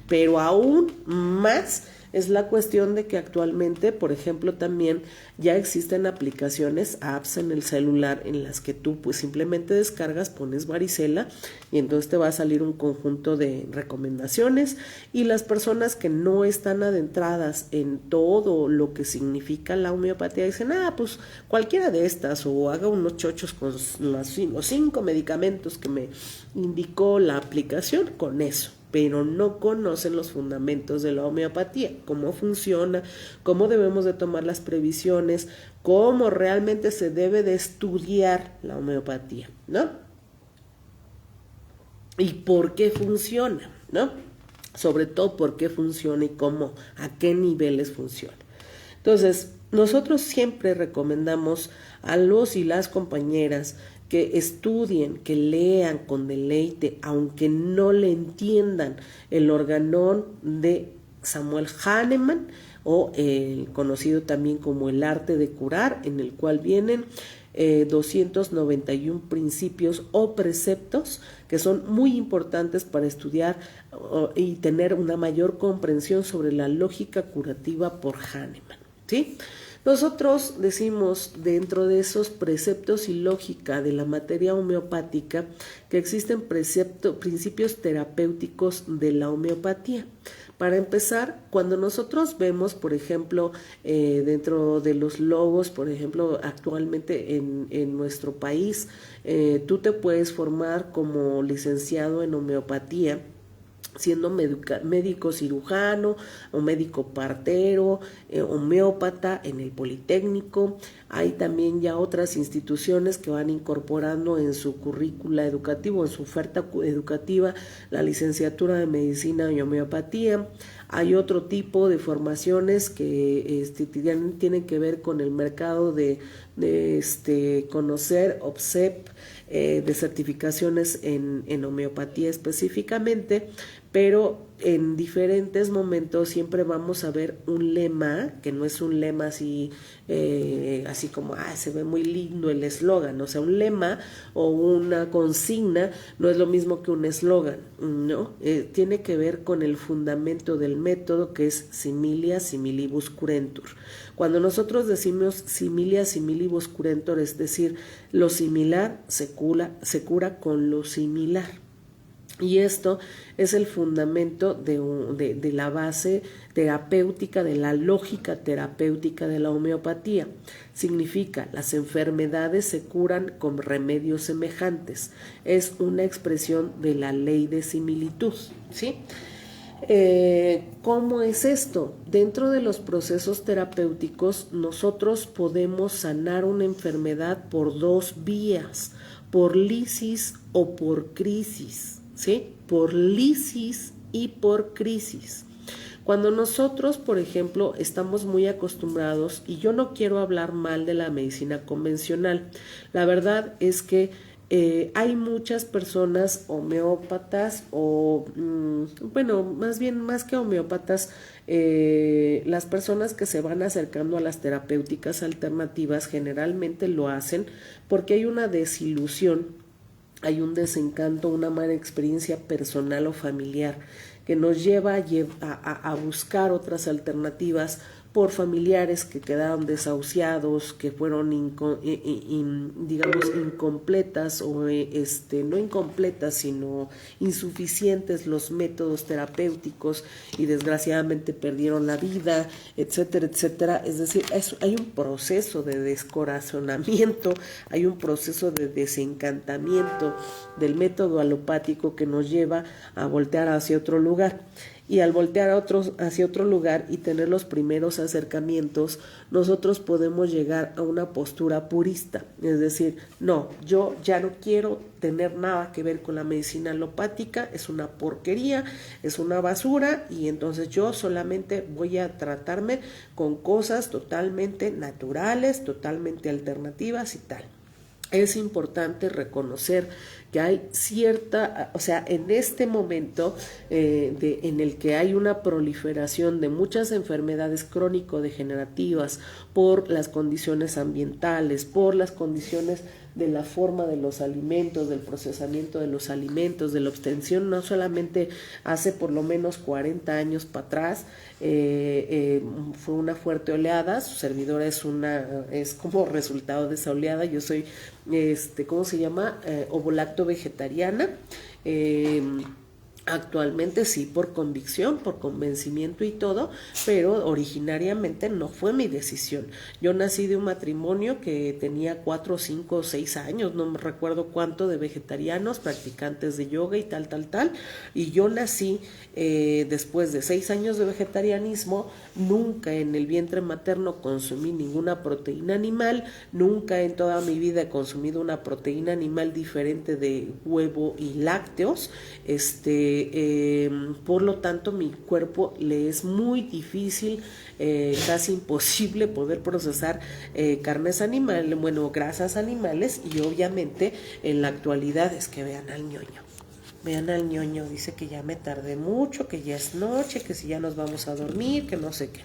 Pero aún más es la cuestión de que actualmente, por ejemplo, también ya existen aplicaciones, apps en el celular en las que tú pues simplemente descargas, pones varicela y entonces te va a salir un conjunto de recomendaciones, y las personas que no están adentradas en todo lo que significa la homeopatía dicen, pues cualquiera de estas, o haga unos chochos con los 5 medicamentos que me indicó la aplicación, con eso, pero no conocen los fundamentos de la homeopatía, cómo funciona, cómo debemos de tomar las previsiones, cómo realmente se debe de estudiar la homeopatía, ¿no? Y por qué funciona, ¿no? Sobre todo por qué funciona y cómo, a qué niveles funciona. Entonces, nosotros siempre recomendamos a los y las compañeras que estudien, que lean con deleite, aunque no le entiendan el organón de Samuel Hahnemann, o el conocido también como el arte de curar, en el cual vienen 291 principios o preceptos que son muy importantes para estudiar y tener una mayor comprensión sobre la lógica curativa por Hahnemann, ¿sí? Nosotros decimos dentro de esos preceptos y lógica de la materia homeopática que existen principios terapéuticos de la homeopatía. Para empezar, cuando nosotros vemos, por ejemplo, dentro de los logos, por ejemplo, actualmente en nuestro país, tú te puedes formar como licenciado en homeopatía, siendo médico cirujano o médico partero, homeópata en el Politécnico. Hay también ya otras instituciones que van incorporando en su currícula educativo, en su oferta educativa, la licenciatura de medicina y homeopatía. Hay otro tipo de formaciones que tienen que ver con el mercado de conocer OPSEP, de certificaciones en homeopatía específicamente, pero en diferentes momentos siempre vamos a ver un lema, que no es un lema así como, se ve muy lindo el eslogan, o sea, un lema o una consigna no es lo mismo que un eslogan, ¿no? Tiene que ver con el fundamento del método, que es similia similibus curentur. Cuando nosotros decimos similia similibus curentur, es decir, lo similar se cura con lo similar. Y esto es el fundamento de la base terapéutica, de la lógica terapéutica de la homeopatía. Significa, las enfermedades se curan con remedios semejantes. Es una expresión de la ley de similitud, ¿sí? ¿Cómo es esto? Dentro de los procesos terapéuticos, nosotros podemos sanar una enfermedad por dos vías, por lisis o por crisis, ¿sí? Por lisis y por crisis. Cuando nosotros, por ejemplo, estamos muy acostumbrados, y yo no quiero hablar mal de la medicina convencional, la verdad es que hay muchas personas homeópatas o, bueno, más bien, más que homeópatas, las personas que se van acercando a las terapéuticas alternativas generalmente lo hacen porque hay una desilusión, hay un desencanto, una mala experiencia personal o familiar que nos lleva a buscar otras alternativas por familiares que quedaron desahuciados, que fueron digamos incompletas o no incompletas, sino insuficientes los métodos terapéuticos y desgraciadamente perdieron la vida, etcétera, etcétera. Es decir, hay un proceso de descorazonamiento, hay un proceso de desencantamiento del método alopático que nos lleva a voltear hacia otro lugar. Y al voltear hacia otro lugar y tener los primeros acercamientos, nosotros podemos llegar a una postura purista, es decir, no, yo ya no quiero tener nada que ver con la medicina alopática, es una porquería, es una basura, y entonces yo solamente voy a tratarme con cosas totalmente naturales, totalmente alternativas y tal. Es importante reconocer que hay cierta, o sea, en este momento en el que hay una proliferación de muchas enfermedades crónico-degenerativas por las condiciones ambientales, por las condiciones de la forma de los alimentos, del procesamiento de los alimentos, de la obtención, no solamente hace por lo menos 40 años para atrás, fue una fuerte oleada, su servidora es como resultado de esa oleada. Yo soy, ¿cómo se llama? Ovolacto vegetariana. Actualmente sí, por convicción, por convencimiento y todo, pero originariamente no fue mi decisión. Yo nací de un matrimonio que tenía 4, 5, 6 años, no me recuerdo cuánto, de vegetarianos, practicantes de yoga y tal, y yo nací después de 6 años de vegetarianismo. Nunca en el vientre materno consumí ninguna proteína animal, nunca en toda mi vida he consumido una proteína animal diferente de huevo y lácteos. Por lo tanto, mi cuerpo le es muy difícil, casi imposible poder procesar carnes animales, bueno, grasas animales, y obviamente en la actualidad es que vean al ñoño, dice que ya me tardé mucho, que ya es noche, que si ya nos vamos a dormir, que no sé qué.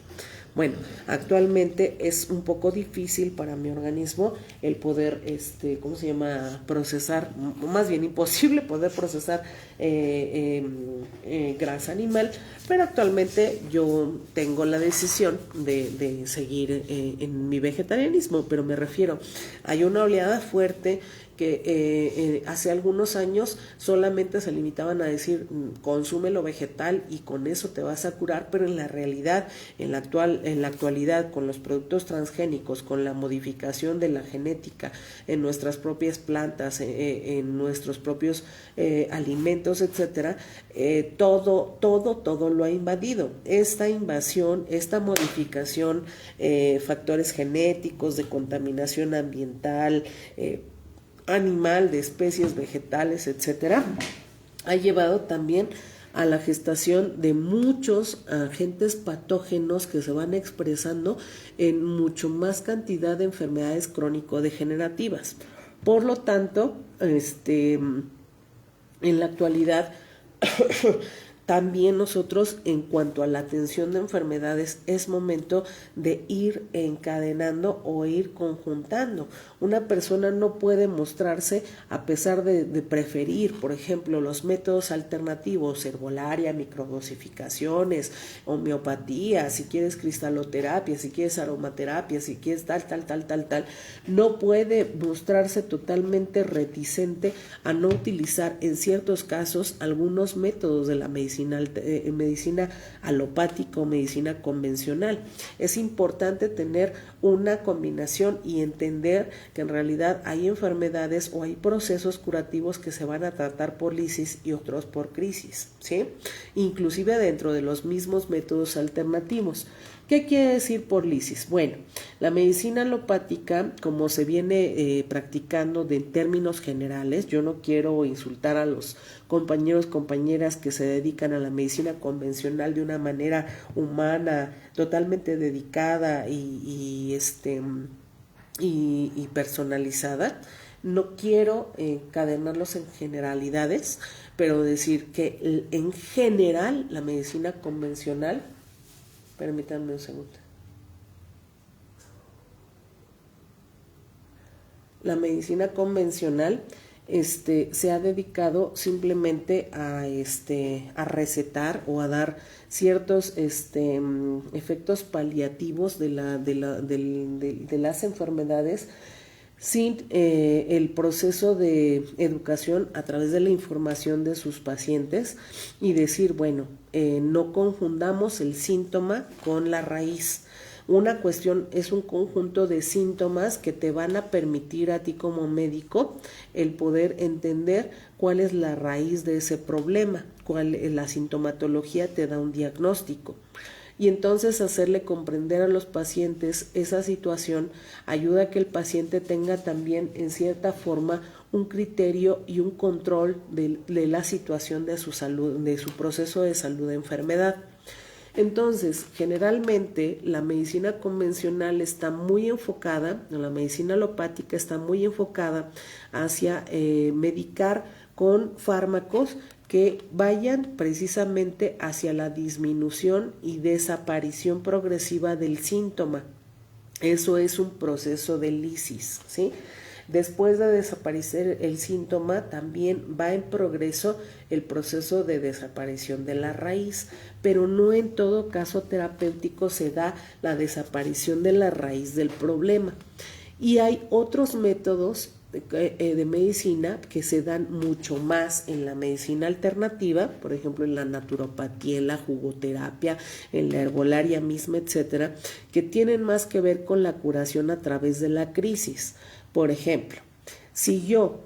Bueno, actualmente es un poco difícil para mi organismo el poder, ¿cómo se llama? Procesar, más bien imposible poder procesar grasa animal, pero actualmente yo tengo la decisión de seguir en mi vegetarianismo, pero me refiero, hay una oleada fuerte que hace algunos años solamente se limitaban a decir consume lo vegetal y con eso te vas a curar, pero en la realidad, en la actualidad, con los productos transgénicos, con la modificación de la genética en nuestras propias plantas, en nuestros propios alimentos, etcétera, todo lo ha invadido. Esta invasión, esta modificación, factores genéticos, de contaminación ambiental, animal, de especies vegetales, etcétera, ha llevado también a la gestación de muchos agentes patógenos que se van expresando en mucho más cantidad de enfermedades crónico-degenerativas. Por lo tanto, en la actualidad también nosotros, en cuanto a la atención de enfermedades, es momento de ir encadenando o ir conjuntando. Una persona no puede mostrarse, a pesar de preferir, por ejemplo, los métodos alternativos, herbolaria, microdosificaciones, homeopatía, si quieres cristaloterapia, si quieres aromaterapia, si quieres tal, no puede mostrarse totalmente reticente a no utilizar en ciertos casos algunos métodos de la medicina alopática o medicina convencional. Es importante tener una combinación y entender que en realidad hay enfermedades o hay procesos curativos que se van a tratar por lisis y otros por crisis, ¿sí? Inclusive dentro de los mismos métodos alternativos. ¿Qué quiere decir por lisis? Bueno, la medicina alopática, como se viene practicando en términos generales, yo no quiero insultar a los compañeras que se dedican a la medicina convencional de una manera humana, totalmente dedicada y personalizada. No quiero encadenarlos en generalidades, pero decir que en general la medicina convencional, permítanme un segundo. La medicina convencional se ha dedicado simplemente a recetar o a dar ciertos efectos paliativos de las enfermedades sin el proceso de educación a través de la información de sus pacientes y decir, bueno, no confundamos el síntoma con la raíz. Una cuestión es un conjunto de síntomas que te van a permitir a ti como médico el poder entender cuál es la raíz de ese problema, la sintomatología te da un diagnóstico. Y entonces hacerle comprender a los pacientes esa situación ayuda a que el paciente tenga también en cierta forma un criterio y un control de la situación de su salud, de su proceso de salud de enfermedad. Entonces, generalmente la medicina convencional está muy enfocada, la medicina alopática está muy enfocada hacia medicar con fármacos que vayan precisamente hacia la disminución y desaparición progresiva del síntoma. Eso es un proceso de lisis, ¿sí? Después de desaparecer el síntoma, también va en progreso el proceso de desaparición de la raíz, pero no en todo caso terapéutico se da la desaparición de la raíz del problema. Y hay otros métodos de medicina que se dan mucho más en la medicina alternativa, por ejemplo en la naturopatía, en la jugoterapia, en la herbolaria misma, etcétera, que tienen más que ver con la curación a través de la crisis. Por ejemplo, si yo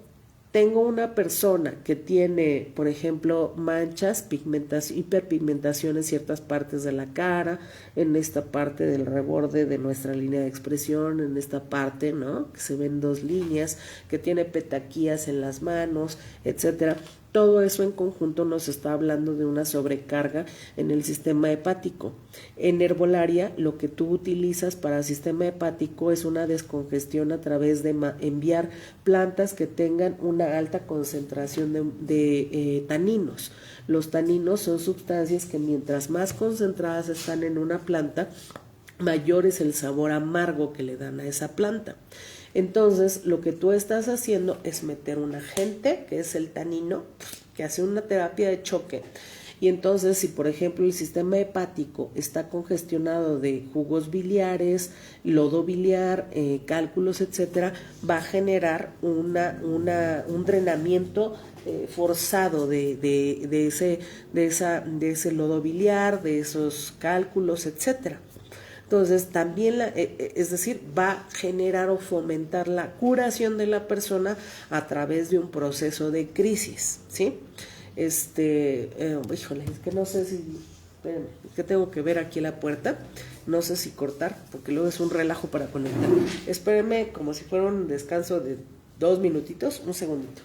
tengo una persona que tiene, por ejemplo, manchas, hiperpigmentación en ciertas partes de la cara, en esta parte del reborde de nuestra línea de expresión, en esta parte, ¿no? Que se ven dos líneas, que tiene petaquías en las manos, etcétera. Todo eso en conjunto nos está hablando de una sobrecarga en el sistema hepático. En herbolaria, lo que tú utilizas para el sistema hepático es una descongestión a través de enviar plantas que tengan una alta concentración de taninos. Los taninos son sustancias que mientras más concentradas están en una planta, mayor es el sabor amargo que le dan a esa planta. Entonces, lo que tú estás haciendo es meter un agente, que es el tanino, que hace una terapia de choque. Y entonces, si por ejemplo el sistema hepático está congestionado de jugos biliares, lodo biliar, cálculos, etcétera, va a generar un drenamiento forzado de ese lodo biliar, de esos cálculos, etcétera. Entonces también, es decir, va a generar o fomentar la curación de la persona a través de un proceso de crisis, ¿sí? Híjole, es que no sé si, espérenme, es que tengo que ver aquí la puerta, no sé si cortar, porque luego es un relajo para conectar. Espérenme como si fuera un descanso de 2 minutitos, un segundito.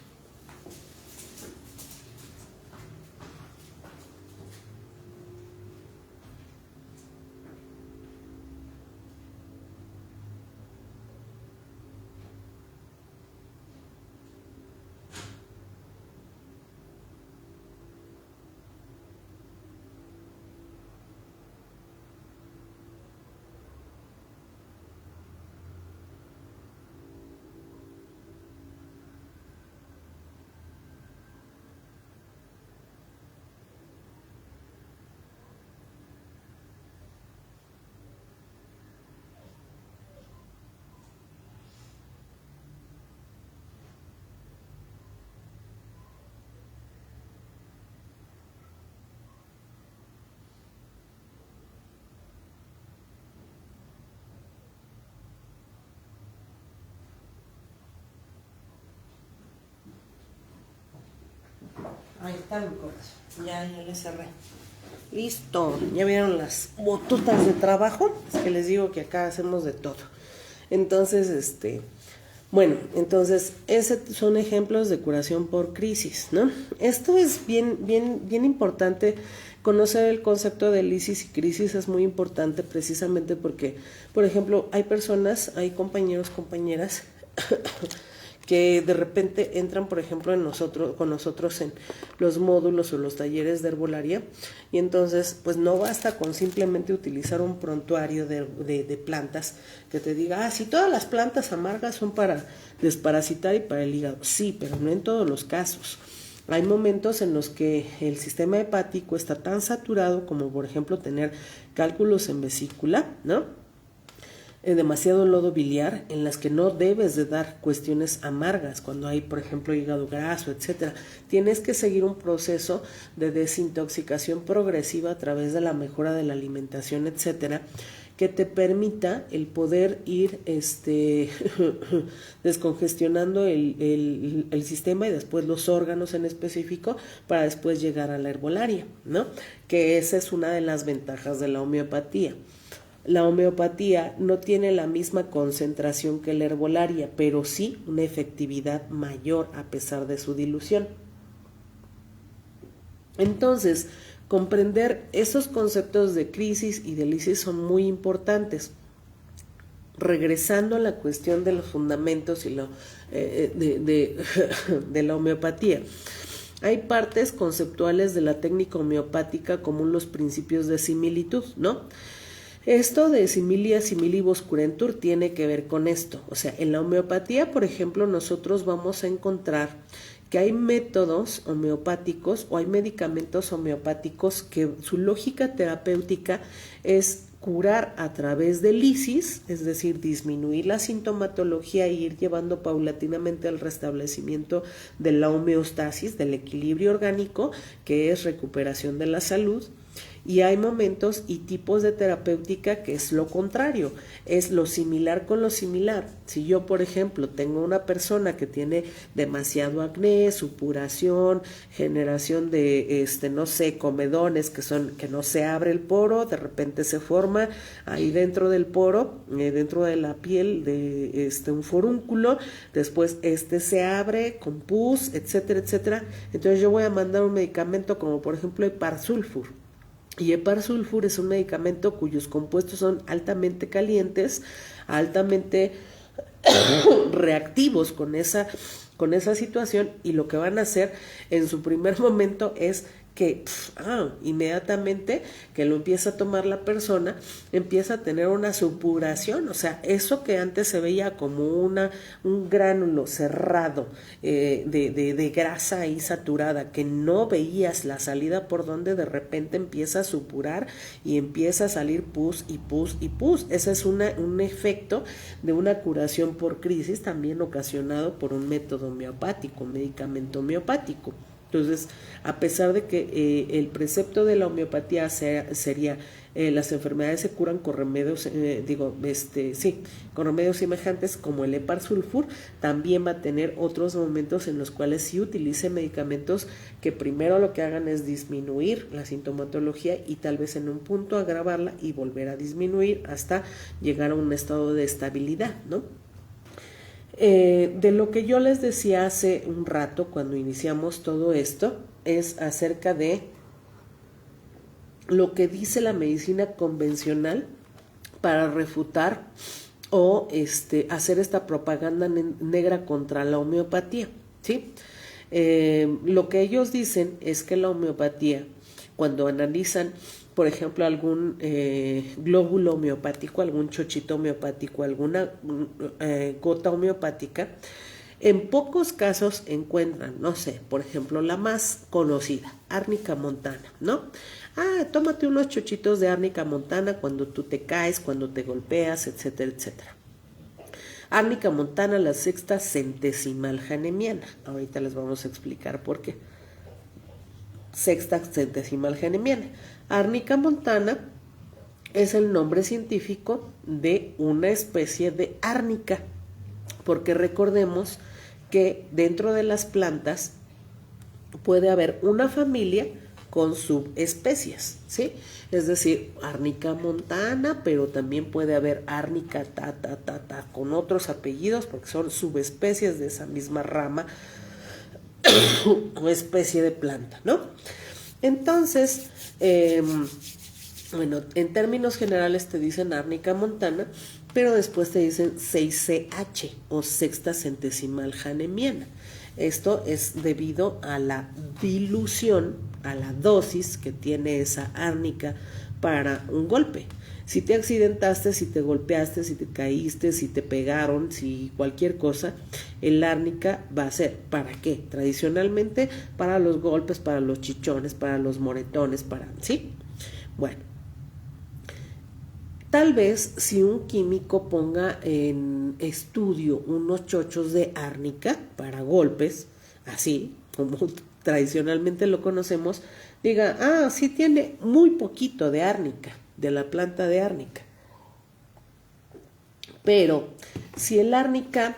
Ahí está mi corazón. Ya le cerré. Listo. ¿Ya vieron las botutas de trabajo? Es que les digo que acá hacemos de todo. Entonces, bueno, entonces, esos son ejemplos de curación por crisis, ¿no? Esto es bien importante. Conocer el concepto de lisis y crisis es muy importante precisamente porque, por ejemplo, hay personas, hay compañeros, compañeras que de repente entran, por ejemplo, con nosotros en los módulos o los talleres de herbolaria, y entonces pues no basta con simplemente utilizar un prontuario de plantas que te diga, si todas las plantas amargas son para desparasitar y para el hígado. Sí, pero no en todos los casos. Hay momentos en los que el sistema hepático está tan saturado como, por ejemplo, tener cálculos en vesícula, ¿no? Demasiado lodo biliar, en las que no debes de dar cuestiones amargas cuando hay, por ejemplo, hígado graso, etcétera. Tienes que seguir un proceso de desintoxicación progresiva a través de la mejora de la alimentación, etcétera, que te permita el poder ir descongestionando el sistema y después los órganos en específico para después llegar a la herbolaria, ¿no? Que esa es una de las ventajas de la homeopatía. La homeopatía no tiene la misma concentración que la herbolaria, pero sí una efectividad mayor a pesar de su dilución. Entonces, comprender esos conceptos de crisis y de lisis son muy importantes. Regresando a la cuestión de los fundamentos y de la homeopatía. Hay partes conceptuales de la técnica homeopática como los principios de similitud, ¿no? Esto de similia similibus curentur tiene que ver con esto. O sea, en la homeopatía, por ejemplo, nosotros vamos a encontrar que hay métodos homeopáticos o hay medicamentos homeopáticos que su lógica terapéutica es curar a través de lisis, es decir, disminuir la sintomatología e ir llevando paulatinamente al restablecimiento de la homeostasis, del equilibrio orgánico, que es recuperación de la salud. Y hay momentos y tipos de terapéutica que es lo contrario, es lo similar con lo similar. Si yo, por ejemplo, tengo una persona que tiene demasiado acné, supuración, generación de, no sé, comedones que no se abre el poro, de repente se forma ahí dentro del poro, dentro de la piel de un forúnculo, después se abre con pus, etcétera, etcétera. Entonces yo voy a mandar un medicamento como por ejemplo Heparsulfur. Y Heparsulfur es un medicamento cuyos compuestos son altamente calientes, altamente reactivos con esa situación, y lo que van a hacer en su primer momento es que inmediatamente que lo empieza a tomar la persona, empieza a tener una supuración, o sea, eso que antes se veía como un gránulo cerrado de grasa ahí saturada, que no veías la salida por donde, de repente empieza a supurar y empieza a salir pus y pus y pus. Ese es un efecto de una curación por crisis, también ocasionado por un método homeopático, un medicamento homeopático. Entonces, a pesar de que el precepto de la homeopatía sería las enfermedades se curan con remedios, con remedios semejantes como el Heparsulfur, también va a tener otros momentos en los cuales sí utilice medicamentos que primero lo que hagan es disminuir la sintomatología y tal vez en un punto agravarla y volver a disminuir hasta llegar a un estado de estabilidad, ¿no? De lo que yo les decía hace un rato cuando iniciamos todo esto es acerca de lo que dice la medicina convencional para refutar o hacer esta propaganda negra contra la homeopatía, ¿sí? Lo que ellos dicen es que la homeopatía, cuando analizan por ejemplo, algún glóbulo homeopático, algún chochito homeopático, alguna gota homeopática, en pocos casos encuentran, no sé, por ejemplo, la más conocida, Árnica montana, ¿no? Tómate unos chochitos de Árnica montana cuando tú te caes, cuando te golpeas, etcétera, etcétera. Árnica montana, la sexta centesimal hahnemanniana. Ahorita les vamos a explicar por qué. Sexta centesimal hahnemanniana. Árnica montana es el nombre científico de una especie de árnica, porque recordemos que dentro de las plantas puede haber una familia con subespecies, ¿sí? Es decir, árnica montana, pero también puede haber árnica con otros apellidos porque son subespecies de esa misma rama o especie de planta, ¿no? Entonces, bueno, en términos generales te dicen árnica montana, pero después te dicen 6CH o sexta centesimal hahnemanniana. Esto es debido a la dilución, a la dosis que tiene esa árnica para un golpe. Si te accidentaste, si te golpeaste, si te caíste, si te pegaron, si cualquier cosa, el árnica va a ser, ¿para qué? Tradicionalmente para los golpes, para los chichones, para los moretones, ¿sí? Bueno, tal vez si un químico ponga en estudio unos chochos de árnica para golpes, así como tradicionalmente lo conocemos, diga, sí tiene muy poquito de árnica, de la planta de árnica. Pero si el árnica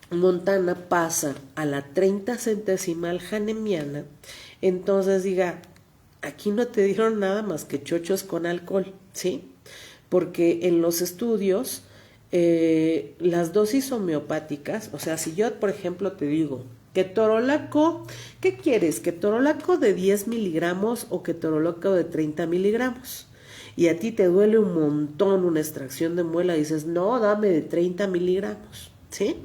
montana pasa a la 30 centesimal hahnemanniana, entonces diga, aquí no te dieron nada más que chochos con alcohol, ¿sí? Porque en los estudios, las dosis homeopáticas, o sea, si yo, por ejemplo, te digo, ketorolaco, ¿qué quieres? ¿Ketorolaco de 10 miligramos o ketorolaco de 30 miligramos? Y a ti te duele un montón una extracción de muela, dices, no, dame de 30 miligramos, ¿sí?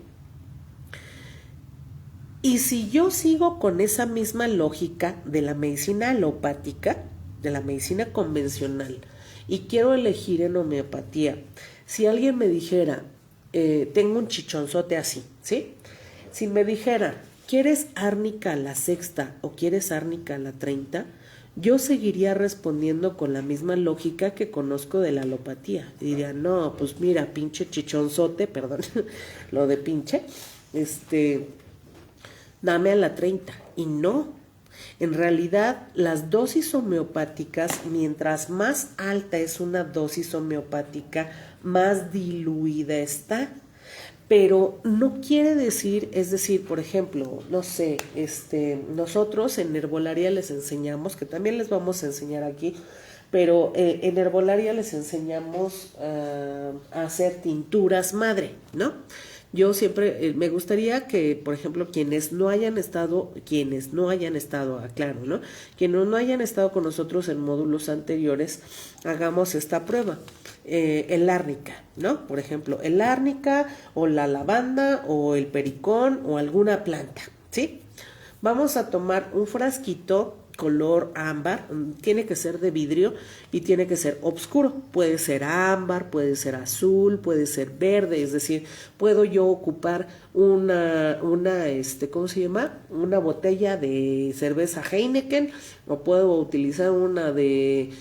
Y si yo sigo con esa misma lógica de la medicina alopática, de la medicina convencional, y quiero elegir en homeopatía, si alguien me dijera, tengo un chichonzote así, ¿sí? Si me dijera, ¿quieres árnica a la sexta o quieres árnica a la 30? Yo seguiría respondiendo con la misma lógica que conozco de la alopatía. Y diría, no, pues mira, pinche chichonzote, perdón, lo de pinche, dame a la 30. Y no, en realidad las dosis homeopáticas, mientras más alta es una dosis homeopática, más diluida está. Pero no quiere decir, es decir, por ejemplo, no sé, nosotros en herbolaria les enseñamos, que también les vamos a enseñar aquí, pero en herbolaria les enseñamos a hacer tinturas madre, ¿no? Yo siempre me gustaría que, por ejemplo, quienes no hayan estado, aclaro, ¿no? Quienes no hayan estado con nosotros en módulos anteriores, hagamos esta prueba. El árnica, ¿no? Por ejemplo, el árnica o la lavanda o el pericón o alguna planta, ¿sí? Vamos a tomar un frasquito color ámbar, tiene que ser de vidrio y tiene que ser oscuro, puede ser ámbar, puede ser azul, puede ser verde, es decir, puedo yo ocupar una ¿cómo se llama? Una botella de cerveza Heineken o puedo utilizar una de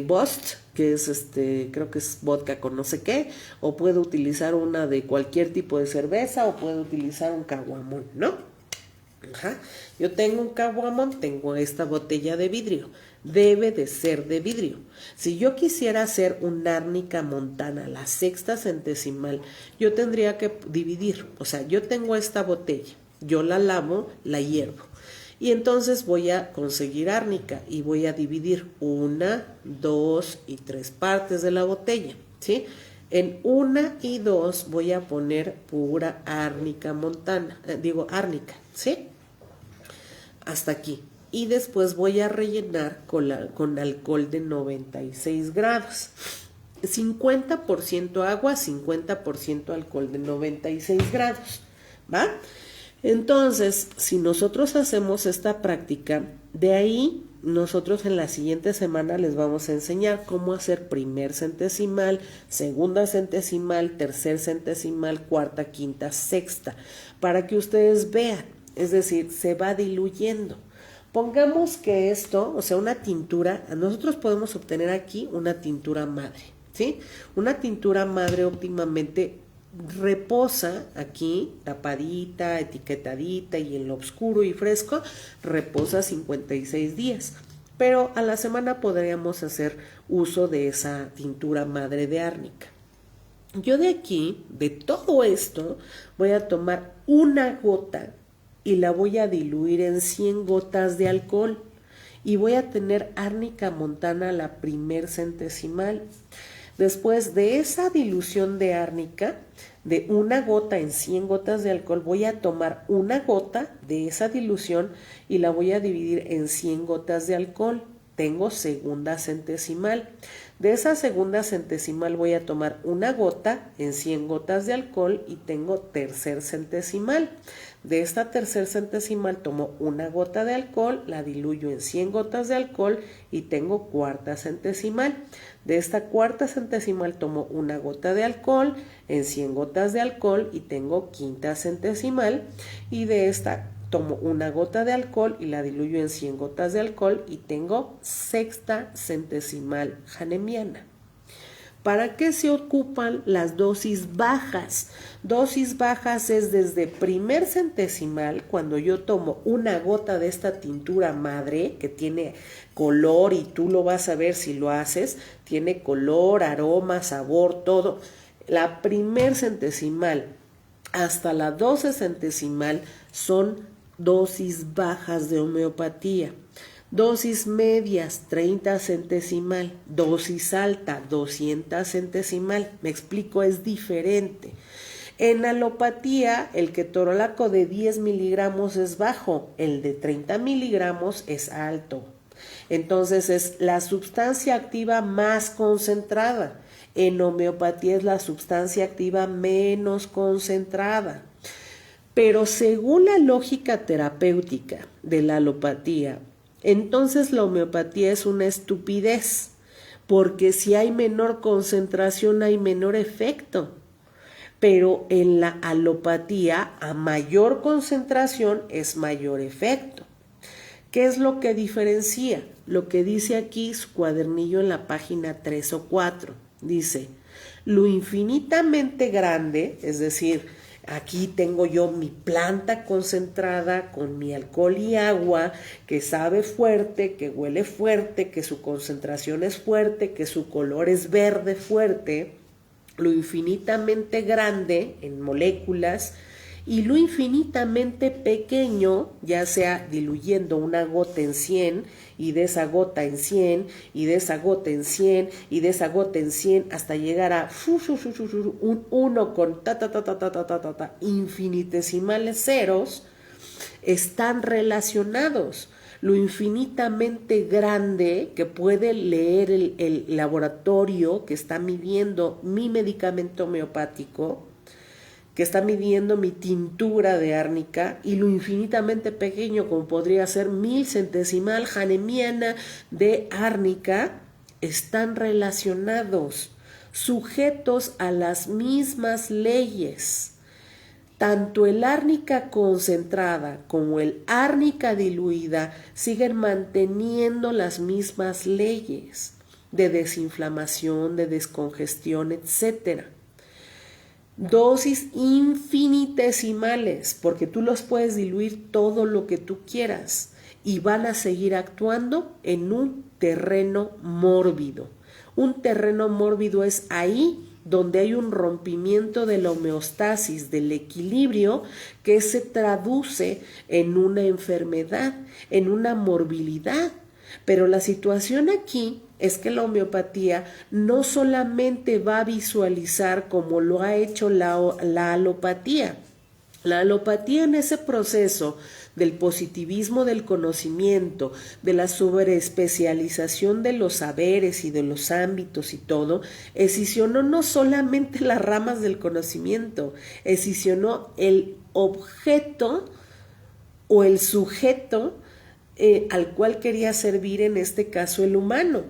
Bost, que es creo que es vodka con no sé qué, o puedo utilizar una de cualquier tipo de cerveza o puedo utilizar un caguamón, ¿no? Ajá. Yo tengo un caguamón, tengo esta botella de vidrio, debe de ser de vidrio. Si yo quisiera hacer un árnica montana, la sexta centesimal, yo tendría que dividir, o sea, yo tengo esta botella, yo la lavo, la hiervo, y entonces voy a conseguir árnica y voy a dividir 1, 2 y 3 partes de la botella, ¿sí? En 1 y 2 voy a poner pura árnica montana, árnica, ¿sí? Hasta aquí. Y después voy a rellenar con alcohol de 96 grados. 50% agua, 50% alcohol de 96 grados. ¿Va? Entonces, si nosotros hacemos esta práctica, de ahí nosotros en la siguiente semana les vamos a enseñar cómo hacer primer centesimal, segunda centesimal, tercer centesimal, cuarta, quinta, sexta, para que ustedes vean. Es decir, se va diluyendo. Pongamos que esto, o sea, una tintura, nosotros podemos obtener aquí una tintura madre, ¿sí? Una tintura madre óptimamente reposa aquí, tapadita, etiquetadita y en lo oscuro y fresco, reposa 56 días. Pero a la semana podríamos hacer uso de esa tintura madre de árnica. Yo de aquí, de todo esto, voy a tomar una gota y la voy a diluir en 100 gotas de alcohol. Y voy a tener árnica montana la primer centesimal. Después de esa dilución de árnica, de una gota en 100 gotas de alcohol, voy a tomar una gota de esa dilución y la voy a dividir en 100 gotas de alcohol. Tengo segunda centesimal. De esa segunda centesimal voy a tomar una gota en 100 gotas de alcohol y tengo tercer centesimal. De esta tercer centesimal tomo una gota de alcohol, la diluyo en 100 gotas de alcohol y tengo cuarta centesimal. De esta cuarta centesimal tomo una gota de alcohol en 100 gotas de alcohol y tengo quinta centesimal. Y de esta tomo una gota de alcohol y la diluyo en 100 gotas de alcohol y tengo sexta centesimal hahnemanniana. ¿Para qué se ocupan las dosis bajas? Dosis bajas es desde primer centesimal, cuando yo tomo una gota de esta tintura madre que tiene color y tú lo vas a ver si lo haces, tiene color, aroma, sabor, todo. La primer centesimal hasta la 12 centesimal son dosis bajas de homeopatía. Dosis medias, 30 centesimal. Dosis alta, 200 centesimal. Me explico, es diferente. En alopatía, el ketorolaco de 10 miligramos es bajo, el de 30 miligramos es alto. Entonces es la sustancia activa más concentrada. En homeopatía es la sustancia activa menos concentrada. Pero según la lógica terapéutica de la alopatía, entonces la homeopatía es una estupidez, porque si hay menor concentración hay menor efecto. Pero en la alopatía, a mayor concentración es mayor efecto. ¿Qué es lo que diferencia? Lo que dice aquí su cuadernillo en la página 3 o 4. Dice, lo infinitamente grande, es decir, aquí tengo yo mi planta concentrada con mi alcohol y agua, que sabe fuerte, que huele fuerte, que su concentración es fuerte, que su color es verde fuerte. Lo infinitamente grande en moléculas y lo infinitamente pequeño, ya sea diluyendo una gota en 100 y de esa gota en 100 y de esa gota en 100 y de esa gota en 100 hasta llegar a un 1 con infinitesimales ceros, están relacionados. Lo infinitamente grande que puede leer el laboratorio que está midiendo mi medicamento homeopático, que está midiendo mi tintura de árnica, y lo infinitamente pequeño como podría ser 1000 centesimal hahnemanniana de árnica, están relacionados, sujetos a las mismas leyes. Tanto el árnica concentrada como el árnica diluida siguen manteniendo las mismas leyes de desinflamación, de descongestión, etc. Dosis infinitesimales, porque tú los puedes diluir todo lo que tú quieras y van a seguir actuando en un terreno mórbido. Un terreno mórbido es ahí donde hay un rompimiento de la homeostasis, del equilibrio, que se traduce en una enfermedad, en una morbilidad. Pero la situación aquí es que la homeopatía no solamente va a visualizar como lo ha hecho la alopatía. La alopatía, en ese proceso del positivismo del conocimiento, de la sobreespecialización de los saberes y de los ámbitos y todo, escisionó no solamente las ramas del conocimiento, escisionó el objeto o el sujeto al cual quería servir, en este caso el humano.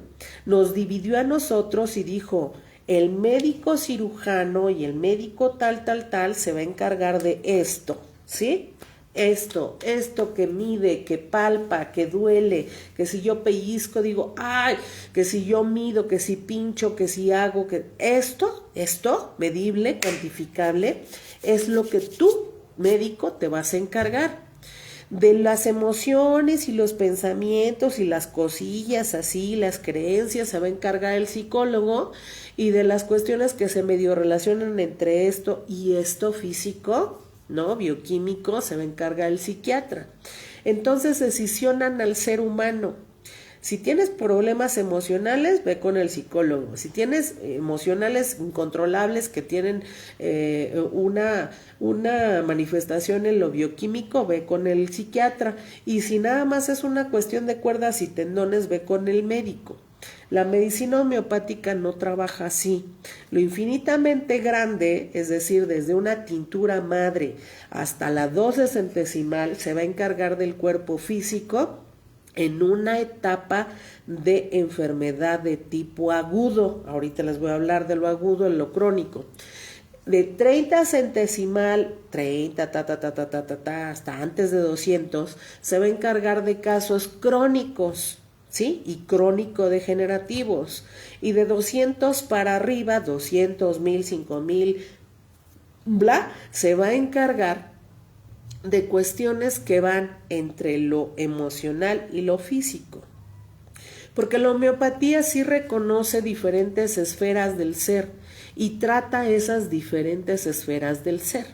Nos dividió a nosotros y dijo, el médico cirujano y el médico tal se va a encargar de esto, ¿sí? Esto que mide, que palpa, que duele, que si yo pellizco digo, ay, que si yo mido, que si pincho, que si hago, que esto medible, cuantificable, es lo que tú, médico, te vas a encargar. De las emociones y los pensamientos y las cosillas así, las creencias, se va a encargar el psicólogo, y de las cuestiones que se medio relacionan entre esto y esto físico, ¿no? Bioquímico se va a encargar el psiquiatra. Entonces decisionan al ser humano. Si tienes problemas emocionales, ve con el psicólogo. Si tienes emocionales incontrolables que tienen una manifestación en lo bioquímico, ve con el psiquiatra. Y si nada más es una cuestión de cuerdas y tendones, ve con el médico. La medicina homeopática no trabaja así. Lo infinitamente grande, es decir, desde una tintura madre hasta la 12 centesimal, se va a encargar del cuerpo físico en una etapa de enfermedad de tipo agudo. Ahorita les voy a hablar de lo agudo, en lo crónico. De 30 centesimal, 30, hasta antes de 200, se va a encargar de casos crónicos, ¿sí? Y crónico-degenerativos. Y de 200 para arriba, 200, 1000, 5000, bla, se va a encargar de cuestiones que van entre lo emocional y lo físico. Porque la homeopatía sí reconoce diferentes esferas del ser y trata esas diferentes esferas del ser.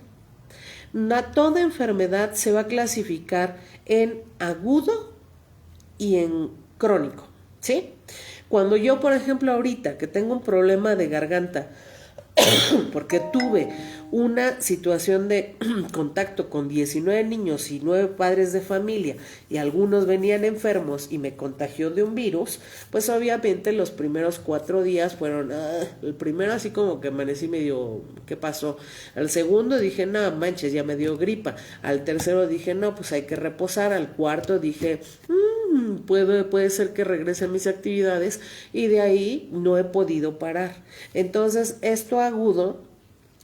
Toda enfermedad se va a clasificar en agudo y en crónico, ¿sí? Cuando yo, por ejemplo, ahorita que tengo un problema de garganta, porque tuve una situación de contacto con 19 niños y 9 padres de familia y algunos venían enfermos y me contagió de un virus, pues obviamente los primeros 4 días fueron, el primero así como que amanecí medio, ¿qué pasó? Al segundo dije, no manches, ya me dio gripa. Al tercero dije, no, pues hay que reposar. Al cuarto dije, puede ser que regrese a mis actividades, y de ahí no he podido parar. Entonces esto agudo,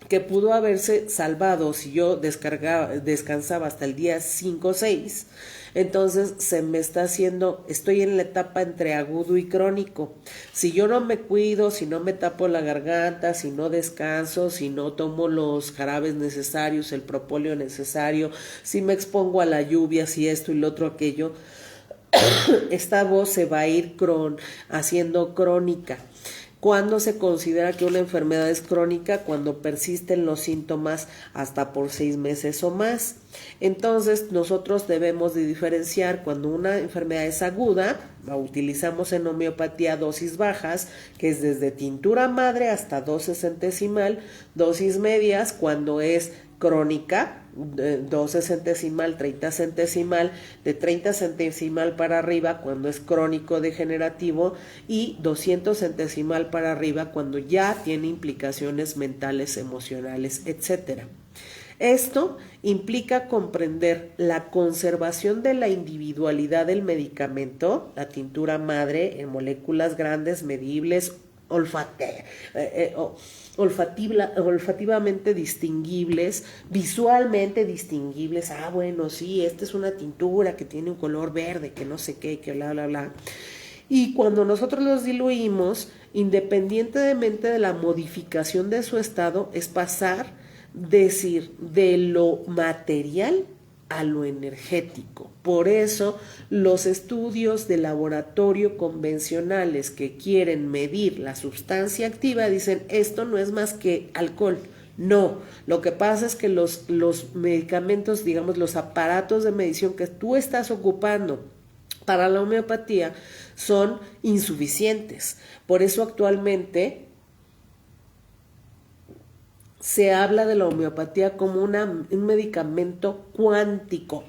que pudo haberse salvado si yo descansaba hasta el día 5 o 6, entonces se me está haciendo, estoy en la etapa entre agudo y crónico. Si yo no me cuido, si no me tapo la garganta, si no descanso, si no tomo los jarabes necesarios, el propóleo necesario, si me expongo a la lluvia, si esto y lo otro aquello, esta voz se va a ir haciendo crónica. ¿Cuándo se considera que una enfermedad es crónica? Cuando persisten los síntomas hasta por 6 meses o más. Entonces nosotros debemos de diferenciar cuando una enfermedad es aguda. Utilizamos en homeopatía dosis bajas, que es desde tintura madre hasta 12 centesimal, dosis medias cuando es crónica, 12 centesimal, 30 centesimal, de 30 centesimal para arriba cuando es crónico degenerativo, y 200 centesimal para arriba cuando ya tiene implicaciones mentales, emocionales, etc. Esto implica comprender la conservación de la individualidad del medicamento, la tintura madre en moléculas grandes, medibles, olfativamente distinguibles, visualmente distinguibles. Bueno, sí, esta es una tintura que tiene un color verde, que no sé qué, que bla, bla, bla. Y cuando nosotros los diluimos, independientemente de la modificación de su estado, es pasar, decir, de lo material a lo energético. Por eso los estudios de laboratorio convencionales que quieren medir la sustancia activa dicen, esto no es más que alcohol. No, lo que pasa es que los medicamentos, digamos, los aparatos de medición que tú estás ocupando para la homeopatía son insuficientes. Por eso actualmente se habla de la homeopatía como un medicamento cuántico.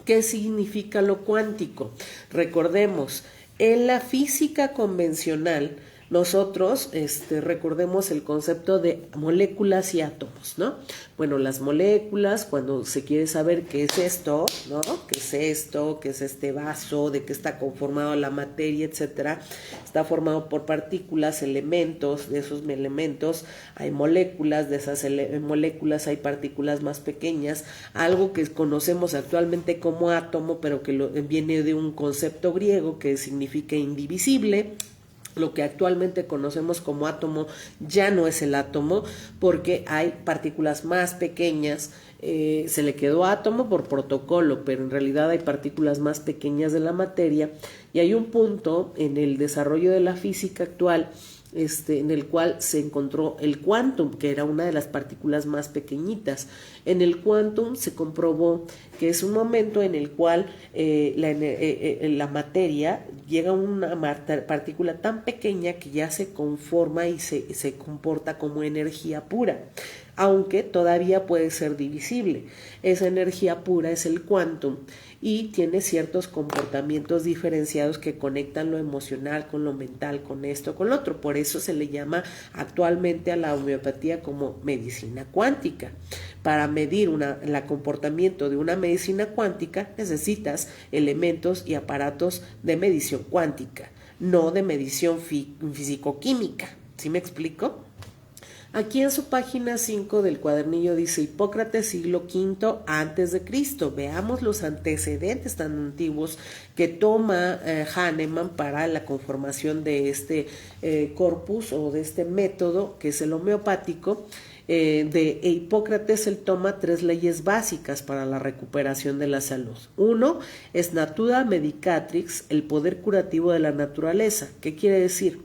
¿Qué significa lo cuántico? Recordemos, en la física convencional, nosotros recordemos el concepto de moléculas y átomos, ¿no? Bueno, las moléculas, cuando se quiere saber qué es esto, ¿no? ¿Qué es esto? ¿Qué es este vaso? ¿De qué está conformado la materia, etcétera? Está formado por partículas, elementos. De esos elementos hay moléculas, de esas moléculas hay partículas más pequeñas, algo que conocemos actualmente como átomo, pero que viene de un concepto griego que significa indivisible. Lo que actualmente conocemos como átomo ya no es el átomo, porque hay partículas más pequeñas. Se le quedó átomo por protocolo, pero en realidad hay partículas más pequeñas de la materia, y hay un punto en el desarrollo de la física actual en el cual se encontró el quantum, que era una de las partículas más pequeñitas. En el quantum se comprobó que es un momento en el cual la materia llega a una partícula tan pequeña que ya se conforma y se comporta como energía pura, aunque todavía puede ser divisible. Esa energía pura es el quantum y tiene ciertos comportamientos diferenciados que conectan lo emocional con lo mental, con esto, con lo otro. Por eso se le llama actualmente a la homeopatía como medicina cuántica. Para medir el comportamiento de una medicina cuántica necesitas elementos y aparatos de medición cuántica, no de medición físico-química. ¿Sí me explico? Aquí en su página 5 del cuadernillo dice Hipócrates siglo V antes de Cristo. Veamos los antecedentes tan antiguos que toma Hahnemann para la conformación de este corpus o de este método que es el homeopático. De Hipócrates él toma 3 leyes básicas para la recuperación de la salud. 1 es natura medicatrix, el poder curativo de la naturaleza. ¿Qué quiere decir?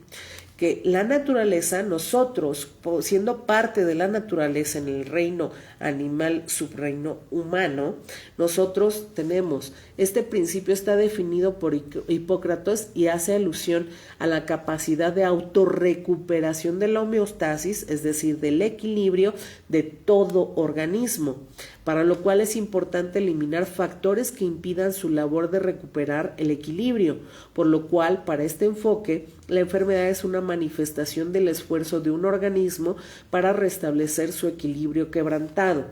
Que la naturaleza, nosotros, siendo parte de la naturaleza en el reino animal, subreino humano, nosotros tenemos, este principio está definido por Hipócrates y hace alusión a la capacidad de autorrecuperación de la homeostasis, es decir, del equilibrio de todo organismo, para lo cual es importante eliminar factores que impidan su labor de recuperar el equilibrio, por lo cual para este enfoque la enfermedad es una manifestación del esfuerzo de un organismo para restablecer su equilibrio quebrantado.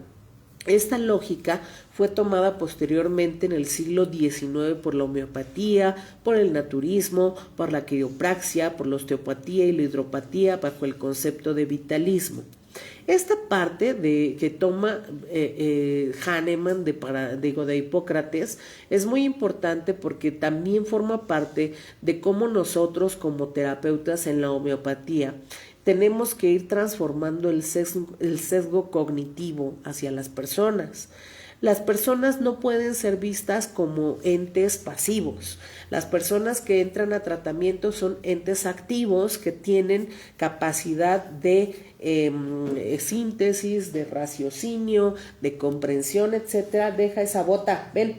Esta lógica fue tomada posteriormente en el siglo XIX por la homeopatía, por el naturismo, por la quiropraxia, por la osteopatía y la hidropatía bajo el concepto de vitalismo. Esta parte que toma Hahnemann de Hipócrates es muy importante porque también forma parte de cómo nosotros como terapeutas en la homeopatía tenemos que ir transformando el sesgo cognitivo hacia las personas. Las personas no pueden ser vistas como entes pasivos. Las personas que entran a tratamiento son entes activos que tienen capacidad de síntesis, de raciocinio, de comprensión, etcétera. Deja esa bota, ven.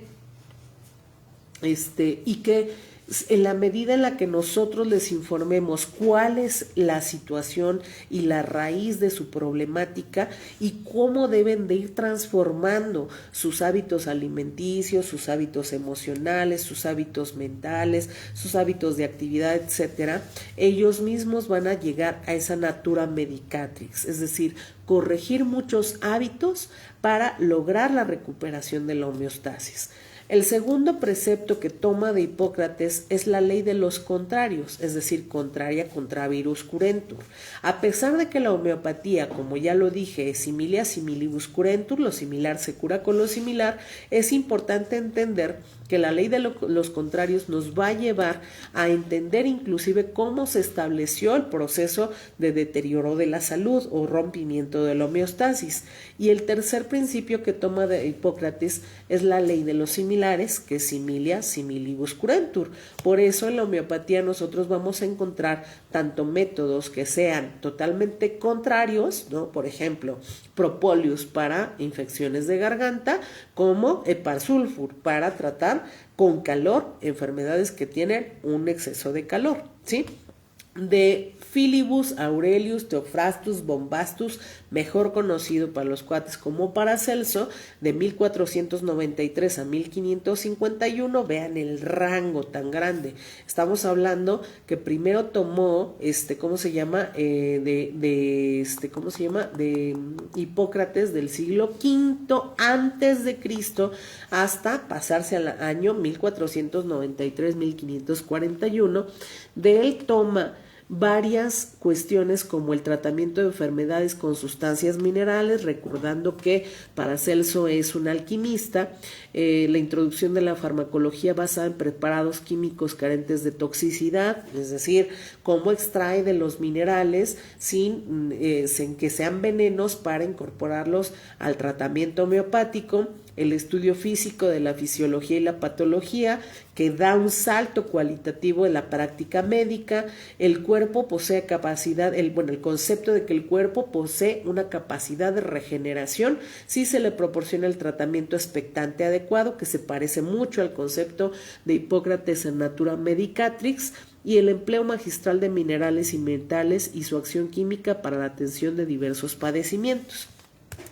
Y que en la medida en la que nosotros les informemos cuál es la situación y la raíz de su problemática y cómo deben de ir transformando sus hábitos alimenticios, sus hábitos emocionales, sus hábitos mentales, sus hábitos de actividad, etcétera, ellos mismos van a llegar a esa natura medicatrix, es decir, corregir muchos hábitos para lograr la recuperación de la homeostasis. El segundo precepto que toma de Hipócrates es la ley de los contrarios, es decir, contraria contra virus curentur. A pesar de que la homeopatía, como ya lo dije, es similia similibus curentur, lo similar se cura con lo similar, es importante entender que la ley de los contrarios nos va a llevar a entender inclusive cómo se estableció el proceso de deterioro de la salud o rompimiento de la homeostasis. Y el tercer principio que toma de Hipócrates es la ley de los similares, que es similia similibus curentur. Por eso en la homeopatía nosotros vamos a encontrar tanto métodos que sean totalmente contrarios, ¿no? Por ejemplo, Propolius para infecciones de garganta, como Heparsulfur para tratar con calor enfermedades que tienen un exceso de calor, ¿sí? De Filibus Aurelius Theophrastus Bombastus, mejor conocido para los cuates como Paracelso, de 1493 a 1551, vean el rango tan grande. Estamos hablando que primero tomó, ¿cómo se llama? De Hipócrates del siglo V antes de Cristo hasta pasarse al año 1493-1541. De él toma varias cuestiones como el tratamiento de enfermedades con sustancias minerales, recordando que Paracelso es un alquimista, la introducción de la farmacología basada en preparados químicos carentes de toxicidad, es decir, cómo extrae de los minerales sin que sean venenos para incorporarlos al tratamiento homeopático, el estudio físico de la fisiología y la patología, que da un salto cualitativo en la práctica médica. El cuerpo posee capacidad, el concepto de que el cuerpo posee una capacidad de regeneración si se le proporciona el tratamiento expectante adecuado, que se parece mucho al concepto de Hipócrates en Natura Medicatrix, y el empleo magistral de minerales y metales y su acción química para la atención de diversos padecimientos.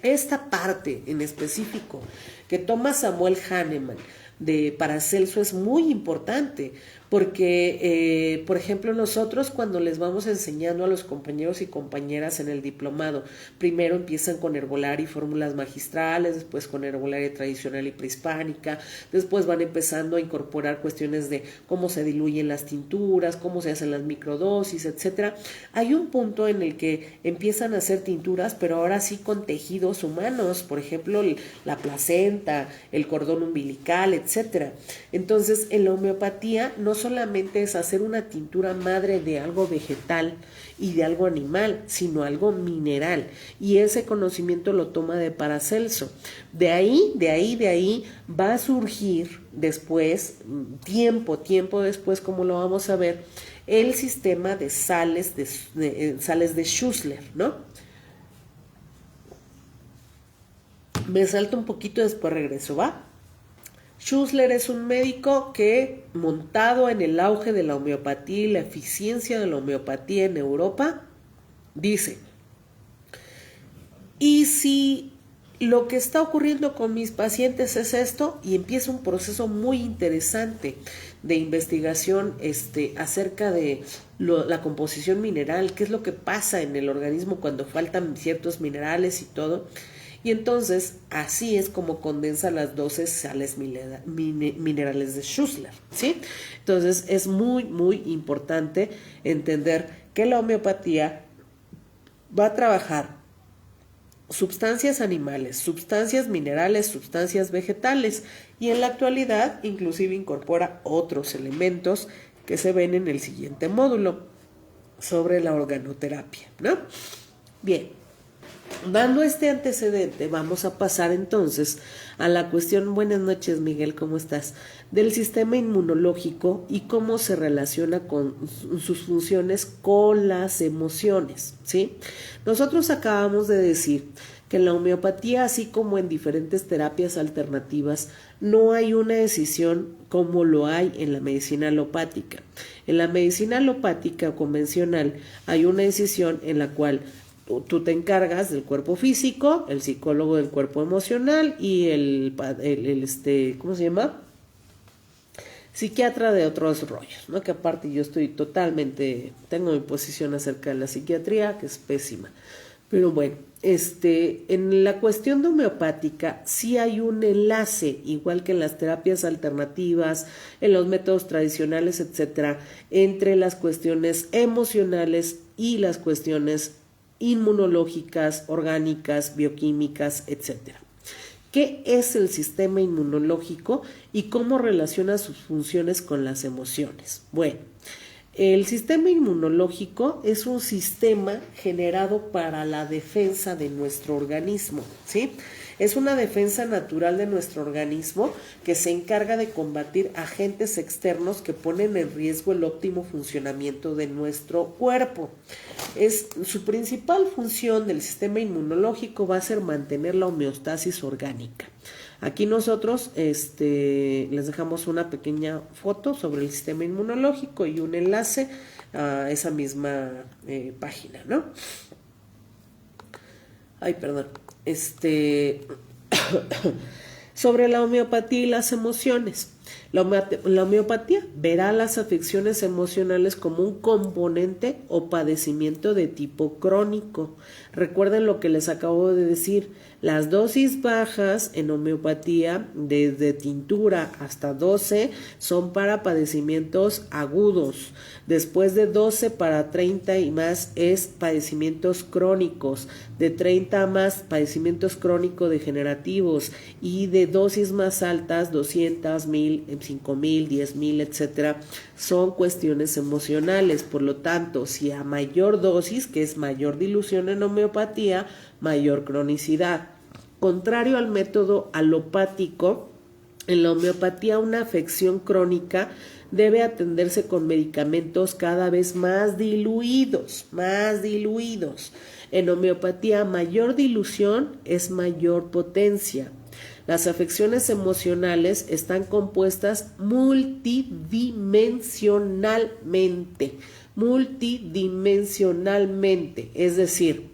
Esta parte en específico que toma Samuel Hahnemann de Paracelso es muy importante porque, por ejemplo, nosotros cuando les vamos enseñando a los compañeros y compañeras en el diplomado, primero empiezan con herbolaria y fórmulas magistrales, después con herbolaria tradicional y prehispánica, después van empezando a incorporar cuestiones de cómo se diluyen las tinturas, cómo se hacen las microdosis, etcétera. Hay un punto en el que empiezan a hacer tinturas, pero ahora sí con tejidos humanos, por ejemplo, la placenta, el cordón umbilical, etcétera. Entonces, en la homeopatía no solamente es hacer una tintura madre de algo vegetal y de algo animal, sino algo mineral. Y ese conocimiento lo toma de Paracelso. De ahí va a surgir después, tiempo después, como lo vamos a ver, el sistema de sales de Schussler, ¿no? Me salto un poquito, después regreso, ¿va? Schussler es un médico que, montado en el auge de la homeopatía y la eficiencia de la homeopatía en Europa, dice: y si lo que está ocurriendo con mis pacientes es esto, y empieza un proceso muy interesante de investigación acerca de la composición mineral, qué es lo que pasa en el organismo cuando faltan ciertos minerales y todo. Y entonces así es como condensa las 12 sales minerales de Schussler, ¿sí? Entonces es muy, muy importante entender que la homeopatía va a trabajar sustancias animales, sustancias minerales, sustancias vegetales, y en la actualidad inclusive incorpora otros elementos que se ven en el siguiente módulo sobre la organoterapia, ¿no? Bien. Dando este antecedente, vamos a pasar entonces a la cuestión, buenas noches Miguel, ¿cómo estás?, del sistema inmunológico y cómo se relaciona con sus funciones con las emociones, ¿sí? Nosotros acabamos de decir que en la homeopatía, así como en diferentes terapias alternativas, no hay una decisión como lo hay en la medicina alopática. En la medicina alopática convencional hay una decisión en la cual tú te encargas del cuerpo físico, el psicólogo del cuerpo emocional y ¿cómo se llama?, psiquiatra de otros rollos, ¿no? Que aparte yo tengo mi posición acerca de la psiquiatría, que es pésima. Pero bueno, en la cuestión de homeopática sí hay un enlace, igual que en las terapias alternativas, en los métodos tradicionales, etcétera, entre las cuestiones emocionales y las cuestiones inmunológicas, orgánicas, bioquímicas, etcétera. ¿Qué es el sistema inmunológico y cómo relaciona sus funciones con las emociones? Bueno, el sistema inmunológico es un sistema generado para la defensa de nuestro organismo, ¿sí? Es una defensa natural de nuestro organismo que se encarga de combatir agentes externos que ponen en riesgo el óptimo funcionamiento de nuestro cuerpo. Su principal función del sistema inmunológico va a ser mantener la homeostasis orgánica. Aquí nosotros les dejamos una pequeña foto sobre el sistema inmunológico y un enlace a esa misma página, ¿no? Ay, perdón. Sobre la homeopatía y las emociones. La homeopatía verá las afecciones emocionales como un componente o padecimiento de tipo crónico. Recuerden lo que les acabo de decir. Las dosis bajas en homeopatía, desde tintura hasta 12, son para padecimientos agudos. Después de 12 para 30 y más es padecimientos crónicos. De 30 a más, padecimientos crónico-degenerativos. Y de dosis más altas, 200, 1000, 5000, 10,000, etcétera, son cuestiones emocionales. Por lo tanto, si a mayor dosis, que es mayor dilución en homeopatía, mayor cronicidad. Contrario al método alopático, En la homeopatía, una afección crónica debe atenderse con medicamentos cada vez más diluidos, más diluidos. En homeopatía, mayor dilución es mayor potencia. Las afecciones emocionales están compuestas multidimensionalmente, es decir,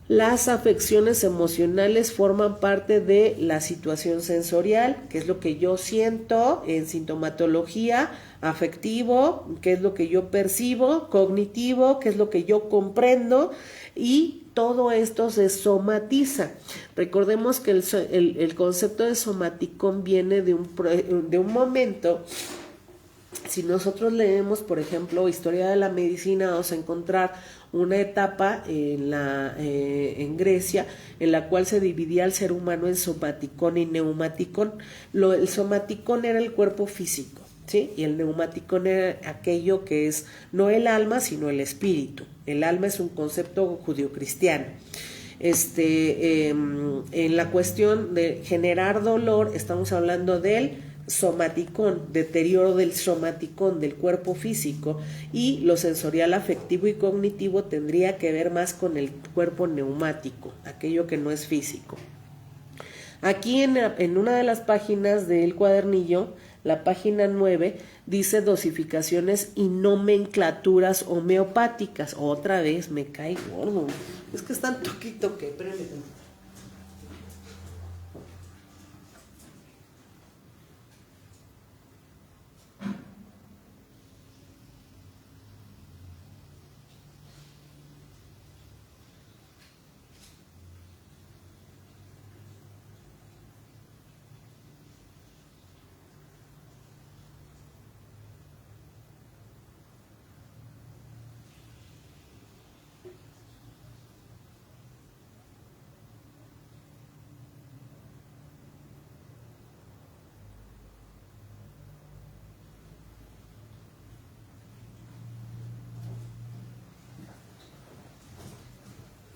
las afecciones emocionales forman parte de la situación sensorial, que es lo que yo siento en sintomatología, afectivo, que es lo que yo percibo, cognitivo, que es lo que yo comprendo, y todo esto se somatiza. Recordemos que el concepto de somaticón viene de un momento. Si nosotros leemos, por ejemplo, Historia de la Medicina, vamos a encontrar una etapa en Grecia en la cual se dividía al ser humano en somaticón y neumaticón. El somaticón era el cuerpo físico, ¿sí? Y el neumaticón era aquello que es no el alma, sino el espíritu. El alma es un concepto judio-cristiano. En la cuestión de generar dolor, estamos hablando del somaticón, deterioro del somaticón, del cuerpo físico, y lo sensorial, afectivo y cognitivo tendría que ver más con el cuerpo neumático, aquello que no es físico. Aquí en una de las páginas del cuadernillo, la página 9, dice dosificaciones y nomenclaturas homeopáticas. Otra vez me cae gordo, es que están toquito que espérenme.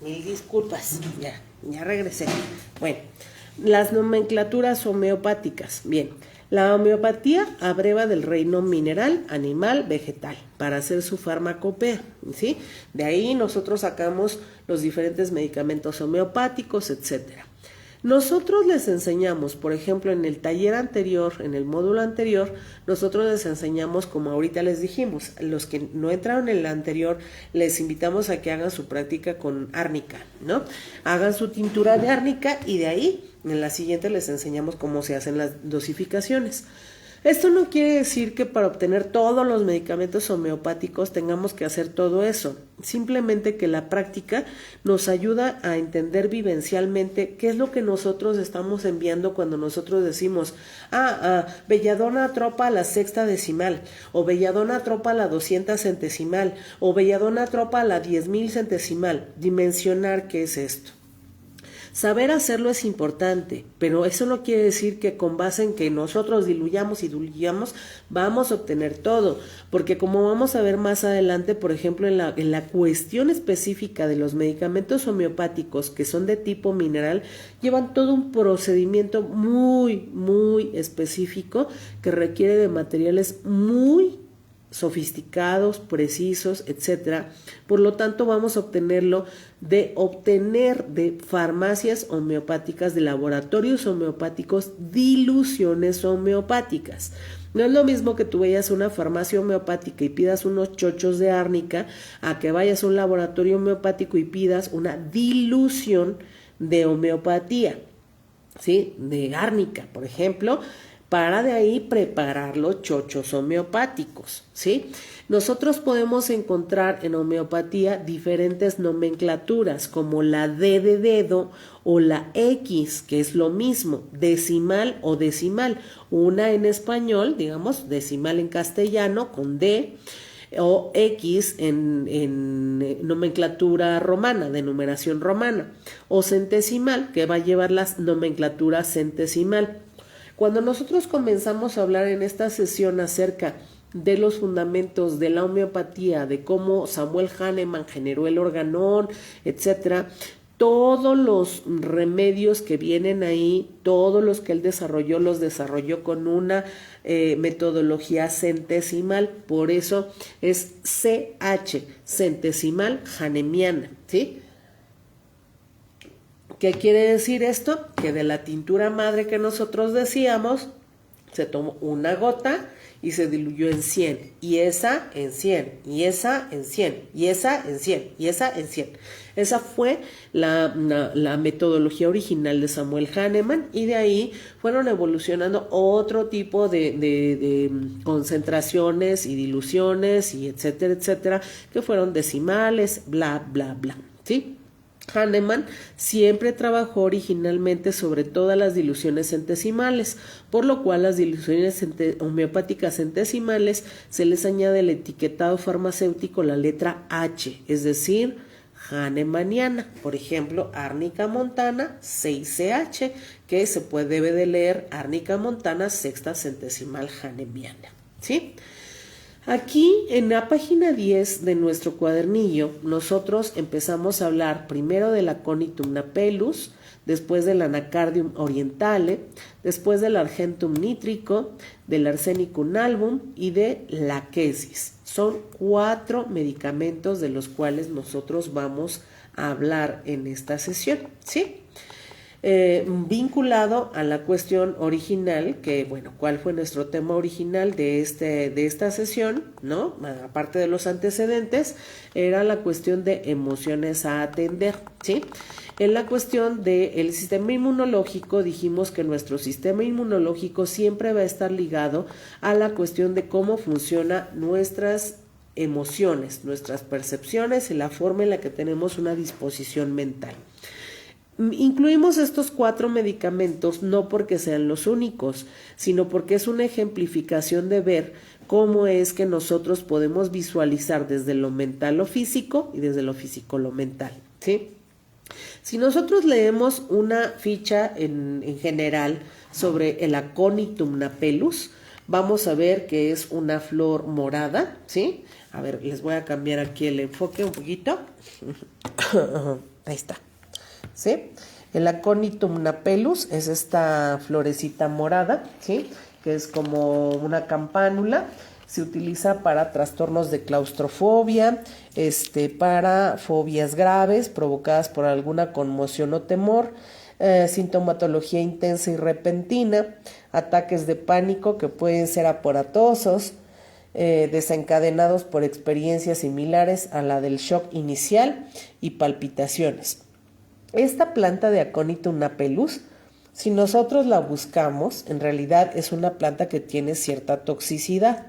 Mil disculpas, ya regresé. Bueno, las nomenclaturas homeopáticas. Bien, la homeopatía abreva del reino mineral, animal, vegetal, para hacer su farmacopea, ¿sí? De ahí nosotros sacamos los diferentes medicamentos homeopáticos, etcétera. Nosotros les enseñamos, por ejemplo, en el taller anterior, en el módulo anterior, nosotros les enseñamos, como ahorita les dijimos, los que no entraron en el anterior, les invitamos a que hagan su práctica con árnica, ¿no? Hagan su tintura de árnica y de ahí, en la siguiente les enseñamos cómo se hacen las dosificaciones. Esto no quiere decir que para obtener todos los medicamentos homeopáticos tengamos que hacer todo eso. Simplemente que la práctica nos ayuda a entender vivencialmente qué es lo que nosotros estamos enviando cuando nosotros decimos, belladona tropa a la 6ª decimal, o belladona tropa a la 200 centesimal, o belladona tropa a la 10,000 centesimal. Dimensionar qué es esto. Saber hacerlo es importante, pero eso no quiere decir que con base en que nosotros diluyamos vamos a obtener todo, porque como vamos a ver más adelante, por ejemplo, en la cuestión específica de los medicamentos homeopáticos que son de tipo mineral, llevan todo un procedimiento muy, muy específico que requiere de materiales muy sofisticados, precisos, etcétera. Por lo tanto, vamos a obtener de farmacias homeopáticas, de laboratorios homeopáticos, diluciones homeopáticas. No es lo mismo que tú vayas a una farmacia homeopática y pidas unos chochos de árnica a que vayas a un laboratorio homeopático y pidas una dilución de homeopatía, ¿sí? De árnica, por ejemplo, para de ahí preparar los chochos homeopáticos, ¿sí? Nosotros podemos encontrar en homeopatía diferentes nomenclaturas, como la D de dedo o la X, que es lo mismo, decimal o decimal. Una en español, digamos, decimal en castellano con D, o X en nomenclatura romana, de numeración romana, o centesimal, que va a llevar la nomenclatura centesimal. Cuando nosotros comenzamos a hablar en esta sesión acerca de los fundamentos de la homeopatía, de cómo Samuel Hahnemann generó el organón, etcétera, todos los remedios que vienen ahí, todos los que él desarrolló, los desarrolló con una metodología centesimal, por eso es CH, centesimal hahnemanniana, ¿sí? ¿Qué quiere decir esto? Que de la tintura madre que nosotros decíamos, se tomó una gota y se diluyó en 100, y esa en 100, y esa en 100, y esa en 100, y esa en 100. Esa fue la metodología original de Samuel Hahnemann, y de ahí fueron evolucionando otro tipo de concentraciones y diluciones, y etcétera, etcétera, que fueron decimales, bla, bla, bla, ¿sí? Hahnemann siempre trabajó originalmente sobre todas las diluciones centesimales, por lo cual las diluciones homeopáticas centesimales se les añade el etiquetado farmacéutico la letra H, es decir, hahnemanniana. Por ejemplo, árnica montana 6CH, que debe de leer árnica montana sexta centesimal hahnemanniana, ¿sí? Aquí en la página 10 de nuestro cuadernillo, nosotros empezamos a hablar primero del Aconitum napellus, después del Anacardium orientale, después del Argentum nitrico, del Arsenicum album y de la quesis. Son 4 medicamentos de los cuales nosotros vamos a hablar en esta sesión, ¿sí? Vinculado a la cuestión original, que bueno, ¿cuál fue nuestro tema original de esta sesión? ¿No? Aparte de los antecedentes, era la cuestión de emociones a atender, ¿sí? En la cuestión del sistema inmunológico, dijimos que nuestro sistema inmunológico siempre va a estar ligado a la cuestión de cómo funcionan nuestras emociones, nuestras percepciones y la forma en la que tenemos una disposición mental. Incluimos estos 4 medicamentos no porque sean los únicos, sino porque es una ejemplificación de ver cómo es que nosotros podemos visualizar desde lo mental lo físico y desde lo físico lo mental, ¿sí? Si nosotros leemos una ficha en general sobre el Aconitum napellus, vamos a ver que es una flor morada, ¿sí? A ver, les voy a cambiar aquí el enfoque un poquito. Ahí está. ¿Sí? El Aconitum napellus es esta florecita morada, ¿sí? Que es como una campánula. Se utiliza para trastornos de claustrofobia, para fobias graves provocadas por alguna conmoción o temor, sintomatología intensa y repentina, ataques de pánico que pueden ser aparatosos, desencadenados por experiencias similares a la del shock inicial y palpitaciones. Esta planta de Aconitum napellus, si nosotros la buscamos, en realidad es una planta que tiene cierta toxicidad.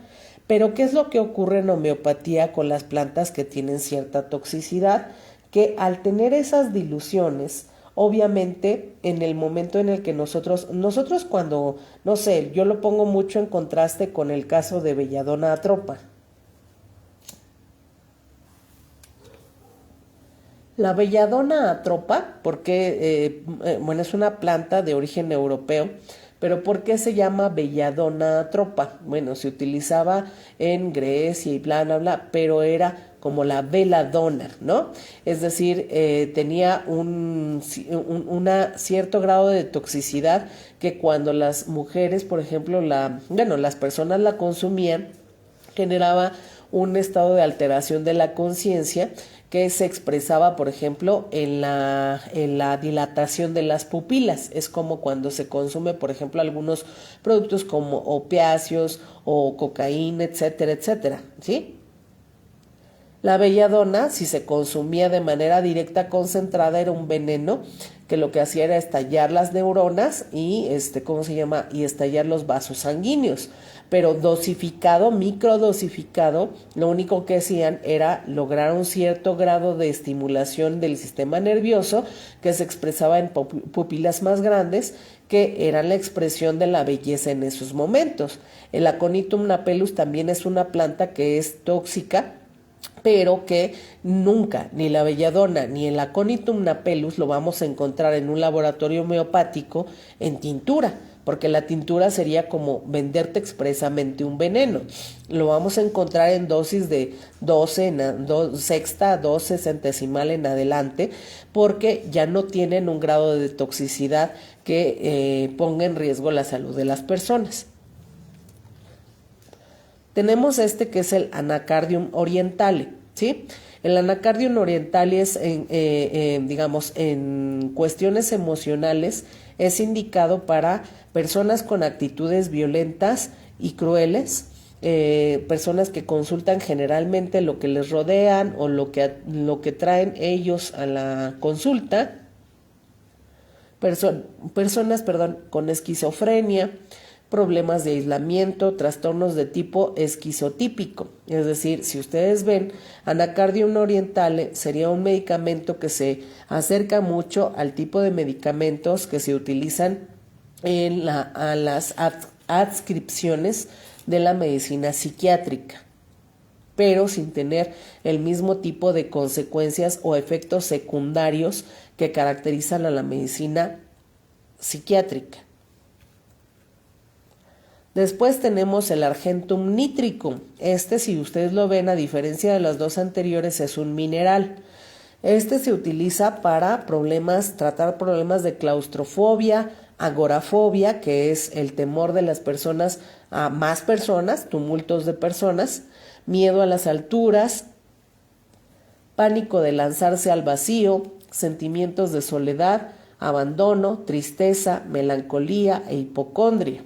Pero ¿qué es lo que ocurre en homeopatía con las plantas que tienen cierta toxicidad? Que al tener esas diluciones, obviamente en el momento en el que nosotros cuando, no sé, yo lo pongo mucho en contraste con el caso de Belladonna atropa. La Belladonna atropa, porque, bueno, es una planta de origen europeo, pero ¿por qué se llama Belladonna atropa? Bueno, se utilizaba en Grecia y bla, bla, bla, pero era como la belladonna, ¿no? Es decir, tenía un cierto grado de toxicidad que cuando las mujeres, por ejemplo, las personas la consumían, generaba un estado de alteración de la conciencia que se expresaba, por ejemplo, en la dilatación de las pupilas. Es como cuando se consume, por ejemplo, algunos productos como opiáceos o cocaína, etcétera, etcétera, ¿sí? La belladonna, si se consumía de manera directa concentrada, era un veneno que lo que hacía era estallar las neuronas y y estallar los vasos sanguíneos. Pero dosificado, microdosificado, lo único que hacían era lograr un cierto grado de estimulación del sistema nervioso que se expresaba en pupilas más grandes, que eran la expresión de la belleza en esos momentos. El Aconitum napellus también es una planta que es tóxica, pero que nunca, ni la belladonna ni el Aconitum napellus lo vamos a encontrar en un laboratorio homeopático en tintura. porque la tintura sería como venderte expresamente un veneno. Lo vamos a encontrar en dosis de 12, sexta, 12 centesimal en adelante, porque ya no tienen un grado de toxicidad que ponga en riesgo la salud de las personas. Tenemos que es el Anacardium orientale, ¿sí? El Anacardium orientale es, digamos, en cuestiones emocionales, es indicado para personas con actitudes violentas y crueles, personas que consultan generalmente lo que les rodean o lo que traen ellos a la consulta, personas con esquizofrenia, problemas de aislamiento, trastornos de tipo esquizotípico. Es decir, si ustedes ven, Anacardium orientale sería un medicamento que se acerca mucho al tipo de medicamentos que se utilizan a las adscripciones de la medicina psiquiátrica, pero sin tener el mismo tipo de consecuencias o efectos secundarios que caracterizan a la medicina psiquiátrica. Después tenemos el Argentum nitricum. Si ustedes lo ven, a diferencia de las dos anteriores, es un mineral. Se utiliza para tratar problemas de claustrofobia, agorafobia, que es el temor de las personas a más personas, tumultos de personas, miedo a las alturas, pánico de lanzarse al vacío, sentimientos de soledad, abandono, tristeza, melancolía e hipocondria.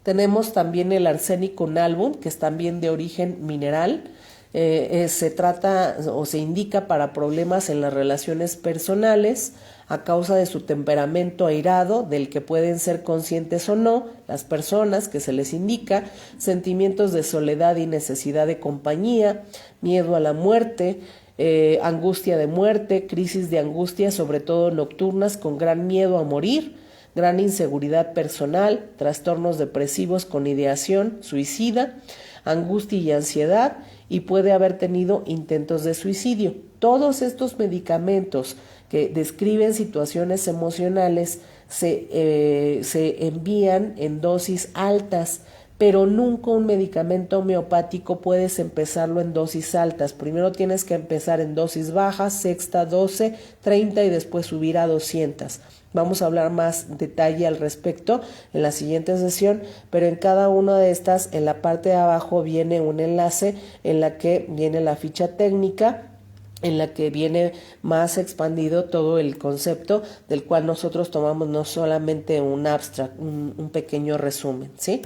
Tenemos también el Arsenicum album, que es también de origen mineral. Se trata o se indica para problemas en las relaciones personales a causa de su temperamento airado, del que pueden ser conscientes o no las personas que se les indica, sentimientos de soledad y necesidad de compañía, miedo a la muerte, angustia de muerte, crisis de angustia, sobre todo nocturnas, con gran miedo a morir, gran inseguridad personal, trastornos depresivos con ideación suicida, angustia y ansiedad, y puede haber tenido intentos de suicidio. Todos estos medicamentos que describen situaciones emocionales se envían en dosis altas, pero nunca un medicamento homeopático puedes empezarlo en dosis altas. Primero tienes que empezar en dosis bajas, sexta, 12, 30 y después subir a 200. Vamos a hablar más detalle al respecto en la siguiente sesión, pero en cada una de estas, en la parte de abajo viene un enlace en la que viene la ficha técnica, en la que viene más expandido todo el concepto, del cual nosotros tomamos no solamente un abstract, un pequeño resumen, ¿sí?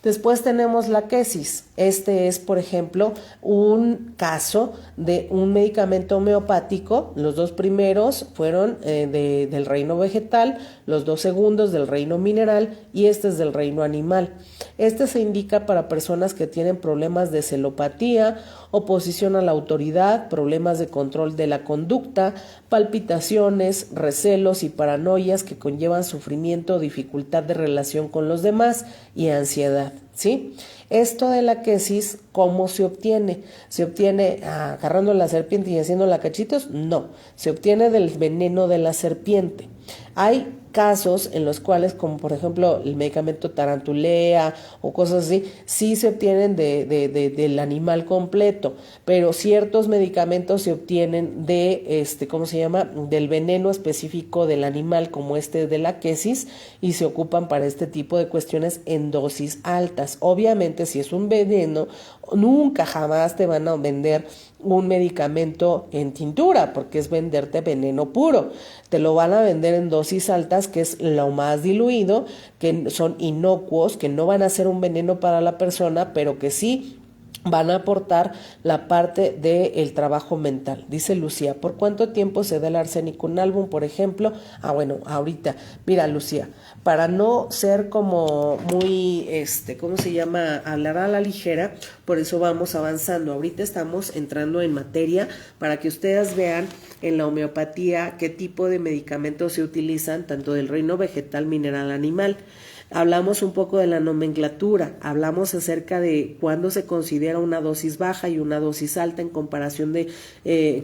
Después tenemos la quesis. Es, por ejemplo, un caso de un medicamento homeopático. Los dos primeros fueron del reino vegetal, los dos segundos del reino mineral y es del reino animal. Se indica para personas que tienen problemas de celopatía, oposición a la autoridad, problemas de control de la conducta, palpitaciones, recelos y paranoias que conllevan sufrimiento, dificultad de relación con los demás y ansiedad, ¿sí? Esto de la quesis, ¿cómo se obtiene? ¿Se obtiene agarrando la serpiente y haciéndola cachitos? No, se obtiene del veneno de la serpiente. Hay casos en los cuales, como por ejemplo el medicamento tarantulea o cosas así, sí se obtienen del animal completo, pero ciertos medicamentos se obtienen del veneno específico del animal, como de la quesis, y se ocupan para este tipo de cuestiones en dosis altas. Obviamente, si es un veneno, nunca jamás te van a vender un medicamento en tintura, porque es venderte veneno puro. Te lo van a vender en dosis altas, que es lo más diluido, que son inocuos, que no van a ser un veneno para la persona, pero que sí van a aportar la parte del trabajo mental. Dice Lucía, ¿por cuánto tiempo se da el Arsenicum album, por ejemplo? Bueno, ahorita. Mira, Lucía, para no ser como muy, hablar a la ligera, por eso vamos avanzando. Ahorita estamos entrando en materia para que ustedes vean en la homeopatía qué tipo de medicamentos se utilizan, tanto del reino vegetal, mineral, animal. Hablamos un poco de la nomenclatura, hablamos acerca de cuándo se considera una dosis baja y una dosis alta en comparación de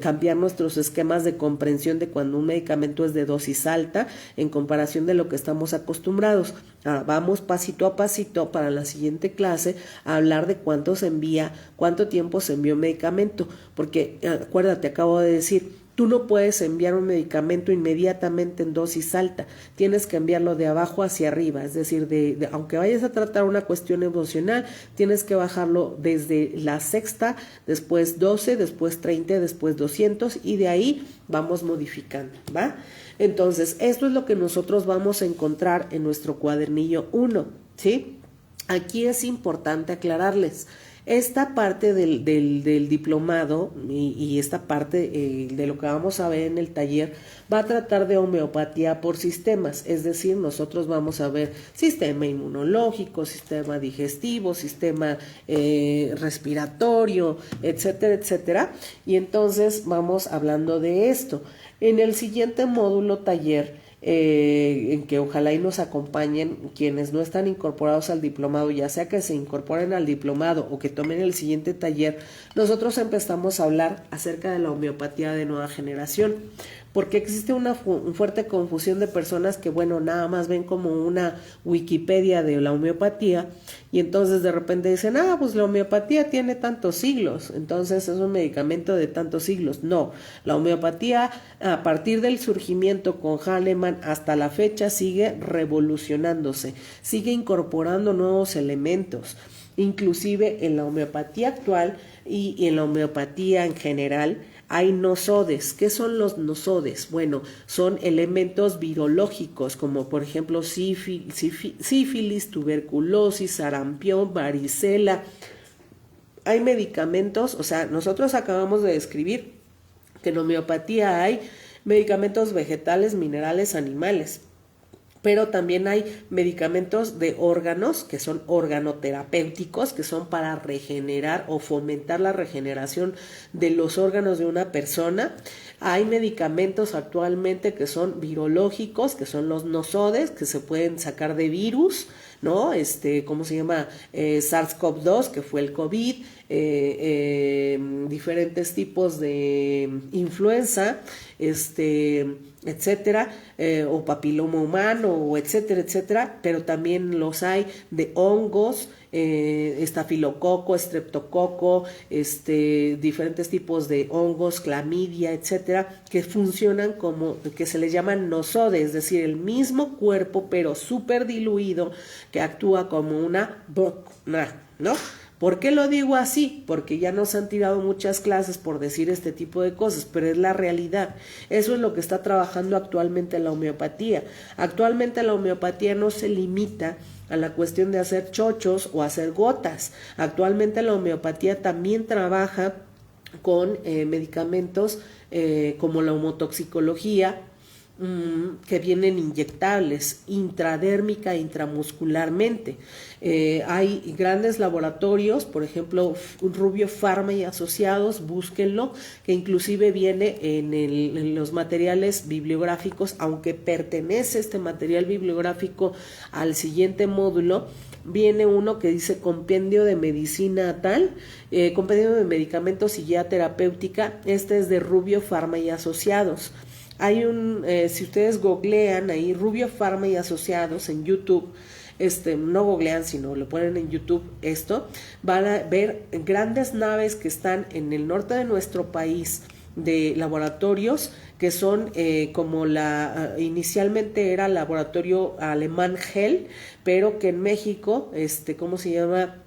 cambiar nuestros esquemas de comprensión de cuando un medicamento es de dosis alta en comparación de lo que estamos acostumbrados. Ahora, vamos pasito a pasito para la siguiente clase a hablar de cuánto se envía, cuánto tiempo se envía un medicamento, porque acuérdate, acabo de decir, tú no puedes enviar un medicamento inmediatamente en dosis alta, tienes que enviarlo de abajo hacia arriba, es decir, aunque vayas a tratar una cuestión emocional, tienes que bajarlo desde la sexta, después 12, después 30, después 200 y de ahí vamos modificando, ¿va? Entonces, esto es lo que nosotros vamos a encontrar en nuestro cuadernillo 1, ¿sí? Aquí es importante aclararles. Esta parte del diplomado y esta parte de lo que vamos a ver en el taller va a tratar de homeopatía por sistemas, es decir, nosotros vamos a ver sistema inmunológico, sistema digestivo, sistema respiratorio, etcétera, etcétera, y entonces vamos hablando de esto. En el siguiente módulo taller, en que ojalá y nos acompañen quienes no están incorporados al diplomado, ya sea que se incorporen al diplomado o que tomen el siguiente taller, nosotros empezamos a hablar acerca de la homeopatía de nueva generación, porque existe una fuerte confusión de personas que, bueno, nada más ven como una Wikipedia de la homeopatía y entonces de repente dicen, pues la homeopatía tiene tantos siglos, entonces es un medicamento de tantos siglos. No, la homeopatía a partir del surgimiento con Hahnemann hasta la fecha sigue revolucionándose, sigue incorporando nuevos elementos. Inclusive en la homeopatía actual y en la homeopatía en general hay nosodes. ¿Qué son los nosodes? Bueno, son elementos virológicos como por ejemplo sífilis, tuberculosis, sarampión, varicela. Hay medicamentos, o sea, nosotros acabamos de describir que en homeopatía hay medicamentos vegetales, minerales, animales. Pero también hay medicamentos de órganos que son organoterapéuticos, que son para regenerar o fomentar la regeneración de los órganos de una persona. Hay medicamentos actualmente que son virológicos, que son los nosodes, que se pueden sacar de virus, ¿no? ¿Cómo se llama? SARS-CoV-2, que fue el COVID, diferentes tipos de influenza, etcétera, o papiloma humano, o etcétera, etcétera, pero también los hay de hongos, estafilococo, estreptococo, diferentes tipos de hongos, clamidia, etcétera, que funcionan como, que se les llaman nosodes, es decir, el mismo cuerpo, pero súper diluido, que actúa como una vacuna, ¿no? ¿Por qué lo digo así? Porque ya nos han tirado muchas clases por decir este tipo de cosas, pero es la realidad. Eso es lo que está trabajando actualmente la homeopatía. Actualmente la homeopatía no se limita a la cuestión de hacer chochos o hacer gotas. Actualmente la homeopatía también trabaja con medicamentos como la homotoxicología, que vienen inyectables intradérmica e intramuscularmente. Hay grandes laboratorios, por ejemplo, Rubio Pharma y Asociados, búsquenlo, que inclusive viene en los materiales bibliográficos, aunque pertenece este material bibliográfico al siguiente módulo. Viene uno que dice compendio de medicina tal, compendio de medicamentos y guía terapéutica. Este es de Rubio Pharma y Asociados. Hay si ustedes googlean ahí Rubio Pharma y Asociados en YouTube, no googlean, sino lo ponen en YouTube van a ver grandes naves que están en el norte de nuestro país de laboratorios que son como inicialmente era laboratorio alemán Hell, pero que en México, ¿cómo se llama?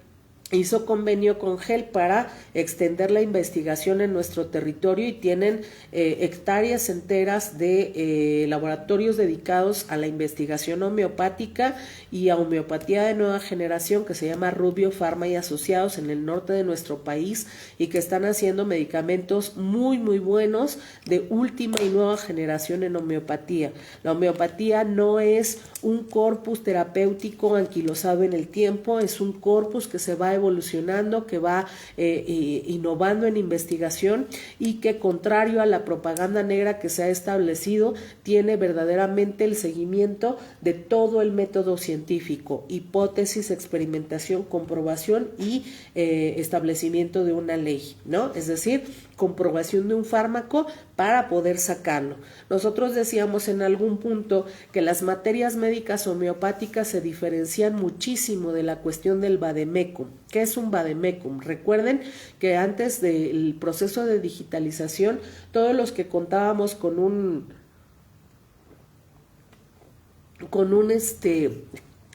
Hizo convenio con GEL para extender la investigación en nuestro territorio y tienen hectáreas enteras de laboratorios dedicados a la investigación homeopática y a homeopatía de nueva generación, que se llama Rubio Pharma y Asociados en el norte de nuestro país, y que están haciendo medicamentos muy muy buenos de última y nueva generación en homeopatía. La homeopatía no es un corpus terapéutico anquilosado en el tiempo, es un corpus que se va evolucionando, que va innovando en investigación y que, contrario a la propaganda negra que se ha establecido, tiene verdaderamente el seguimiento de todo el método científico: hipótesis, experimentación, comprobación y establecimiento de una ley, ¿no? Es decir, comprobación de un fármaco para poder sacarlo. Nosotros decíamos en algún punto que las materias médicas homeopáticas se diferencian muchísimo de la cuestión del vademecum. ¿Qué es un vademecum? Recuerden que antes del proceso de digitalización, todos los que contábamos con un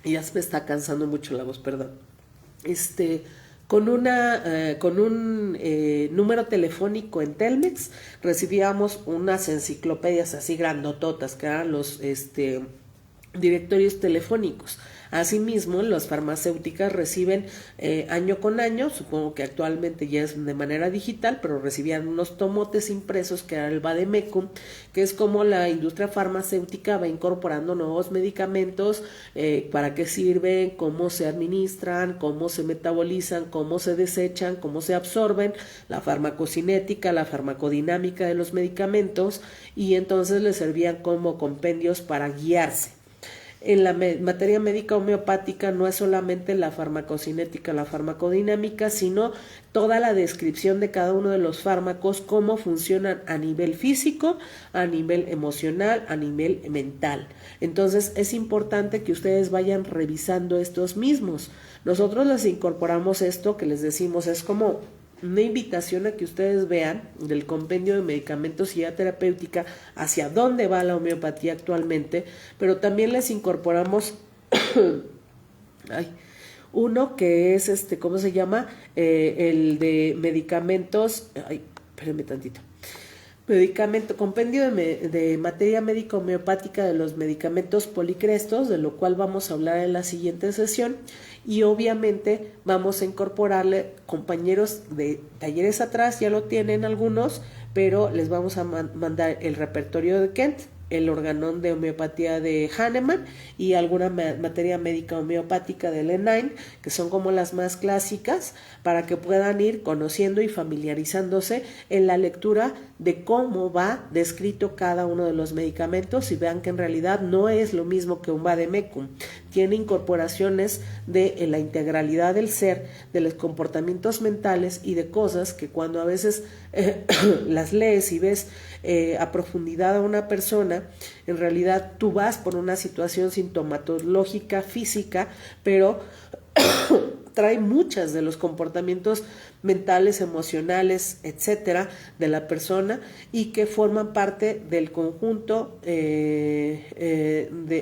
ya se me está cansando mucho la voz, perdón, con un número telefónico en Telmex, recibíamos unas enciclopedias así grandototas, que eran los directorios telefónicos. Asimismo, las farmacéuticas reciben año con año, supongo que actualmente ya es de manera digital, pero recibían unos tomotes impresos que era el vademecum, que es como la industria farmacéutica va incorporando nuevos medicamentos, para qué sirven, cómo se administran, cómo se metabolizan, cómo se desechan, cómo se absorben, la farmacocinética, la farmacodinámica de los medicamentos, y entonces les servían como compendios para guiarse. En la materia médica homeopática no es solamente la farmacocinética, la farmacodinámica, sino toda la descripción de cada uno de los fármacos, cómo funcionan a nivel físico, a nivel emocional, a nivel mental. Entonces es importante que ustedes vayan revisando estos mismos. Nosotros les incorporamos esto que les decimos, es como una invitación a que ustedes vean del compendio de medicamentos y guía terapéutica hacia dónde va la homeopatía actualmente, pero también les incorporamos uno que es ¿cómo se llama? El de medicamentos, espérenme tantito. Compendio de materia médica homeopática de los medicamentos policrestos, de lo cual vamos a hablar en la siguiente sesión, y obviamente vamos a incorporarle, compañeros de talleres atrás ya lo tienen algunos, pero les vamos a mandar el repertorio de Kent, el organón de homeopatía de Hahnemann y alguna materia médica homeopática de Lennine, que son como las más clásicas, para que puedan ir conociendo y familiarizándose en la lectura de cómo va descrito cada uno de los medicamentos, y vean que en realidad no es lo mismo que un vademecum. Tiene incorporaciones de la integralidad del ser, de los comportamientos mentales y de cosas que cuando a veces las lees y ves a profundidad a una persona, en realidad tú vas por una situación sintomatológica física, pero trae muchas de los comportamientos mentales, emocionales, etcétera, de la persona, y que forman parte del conjunto de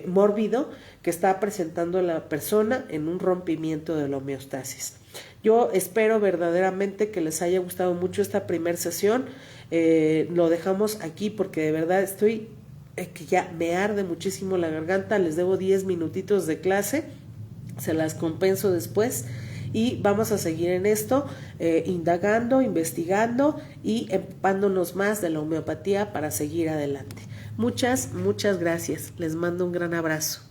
mórbido que está presentando la persona en un rompimiento de la homeostasis. Yo espero verdaderamente que les haya gustado mucho esta primera sesión. Lo dejamos aquí porque de verdad estoy que ya me arde muchísimo la garganta. Les debo 10 minutitos de clase, se las compenso después, y vamos a seguir en esto, indagando, investigando y empapándonos más de la homeopatía para seguir adelante. Muchas gracias. Les mando un gran abrazo.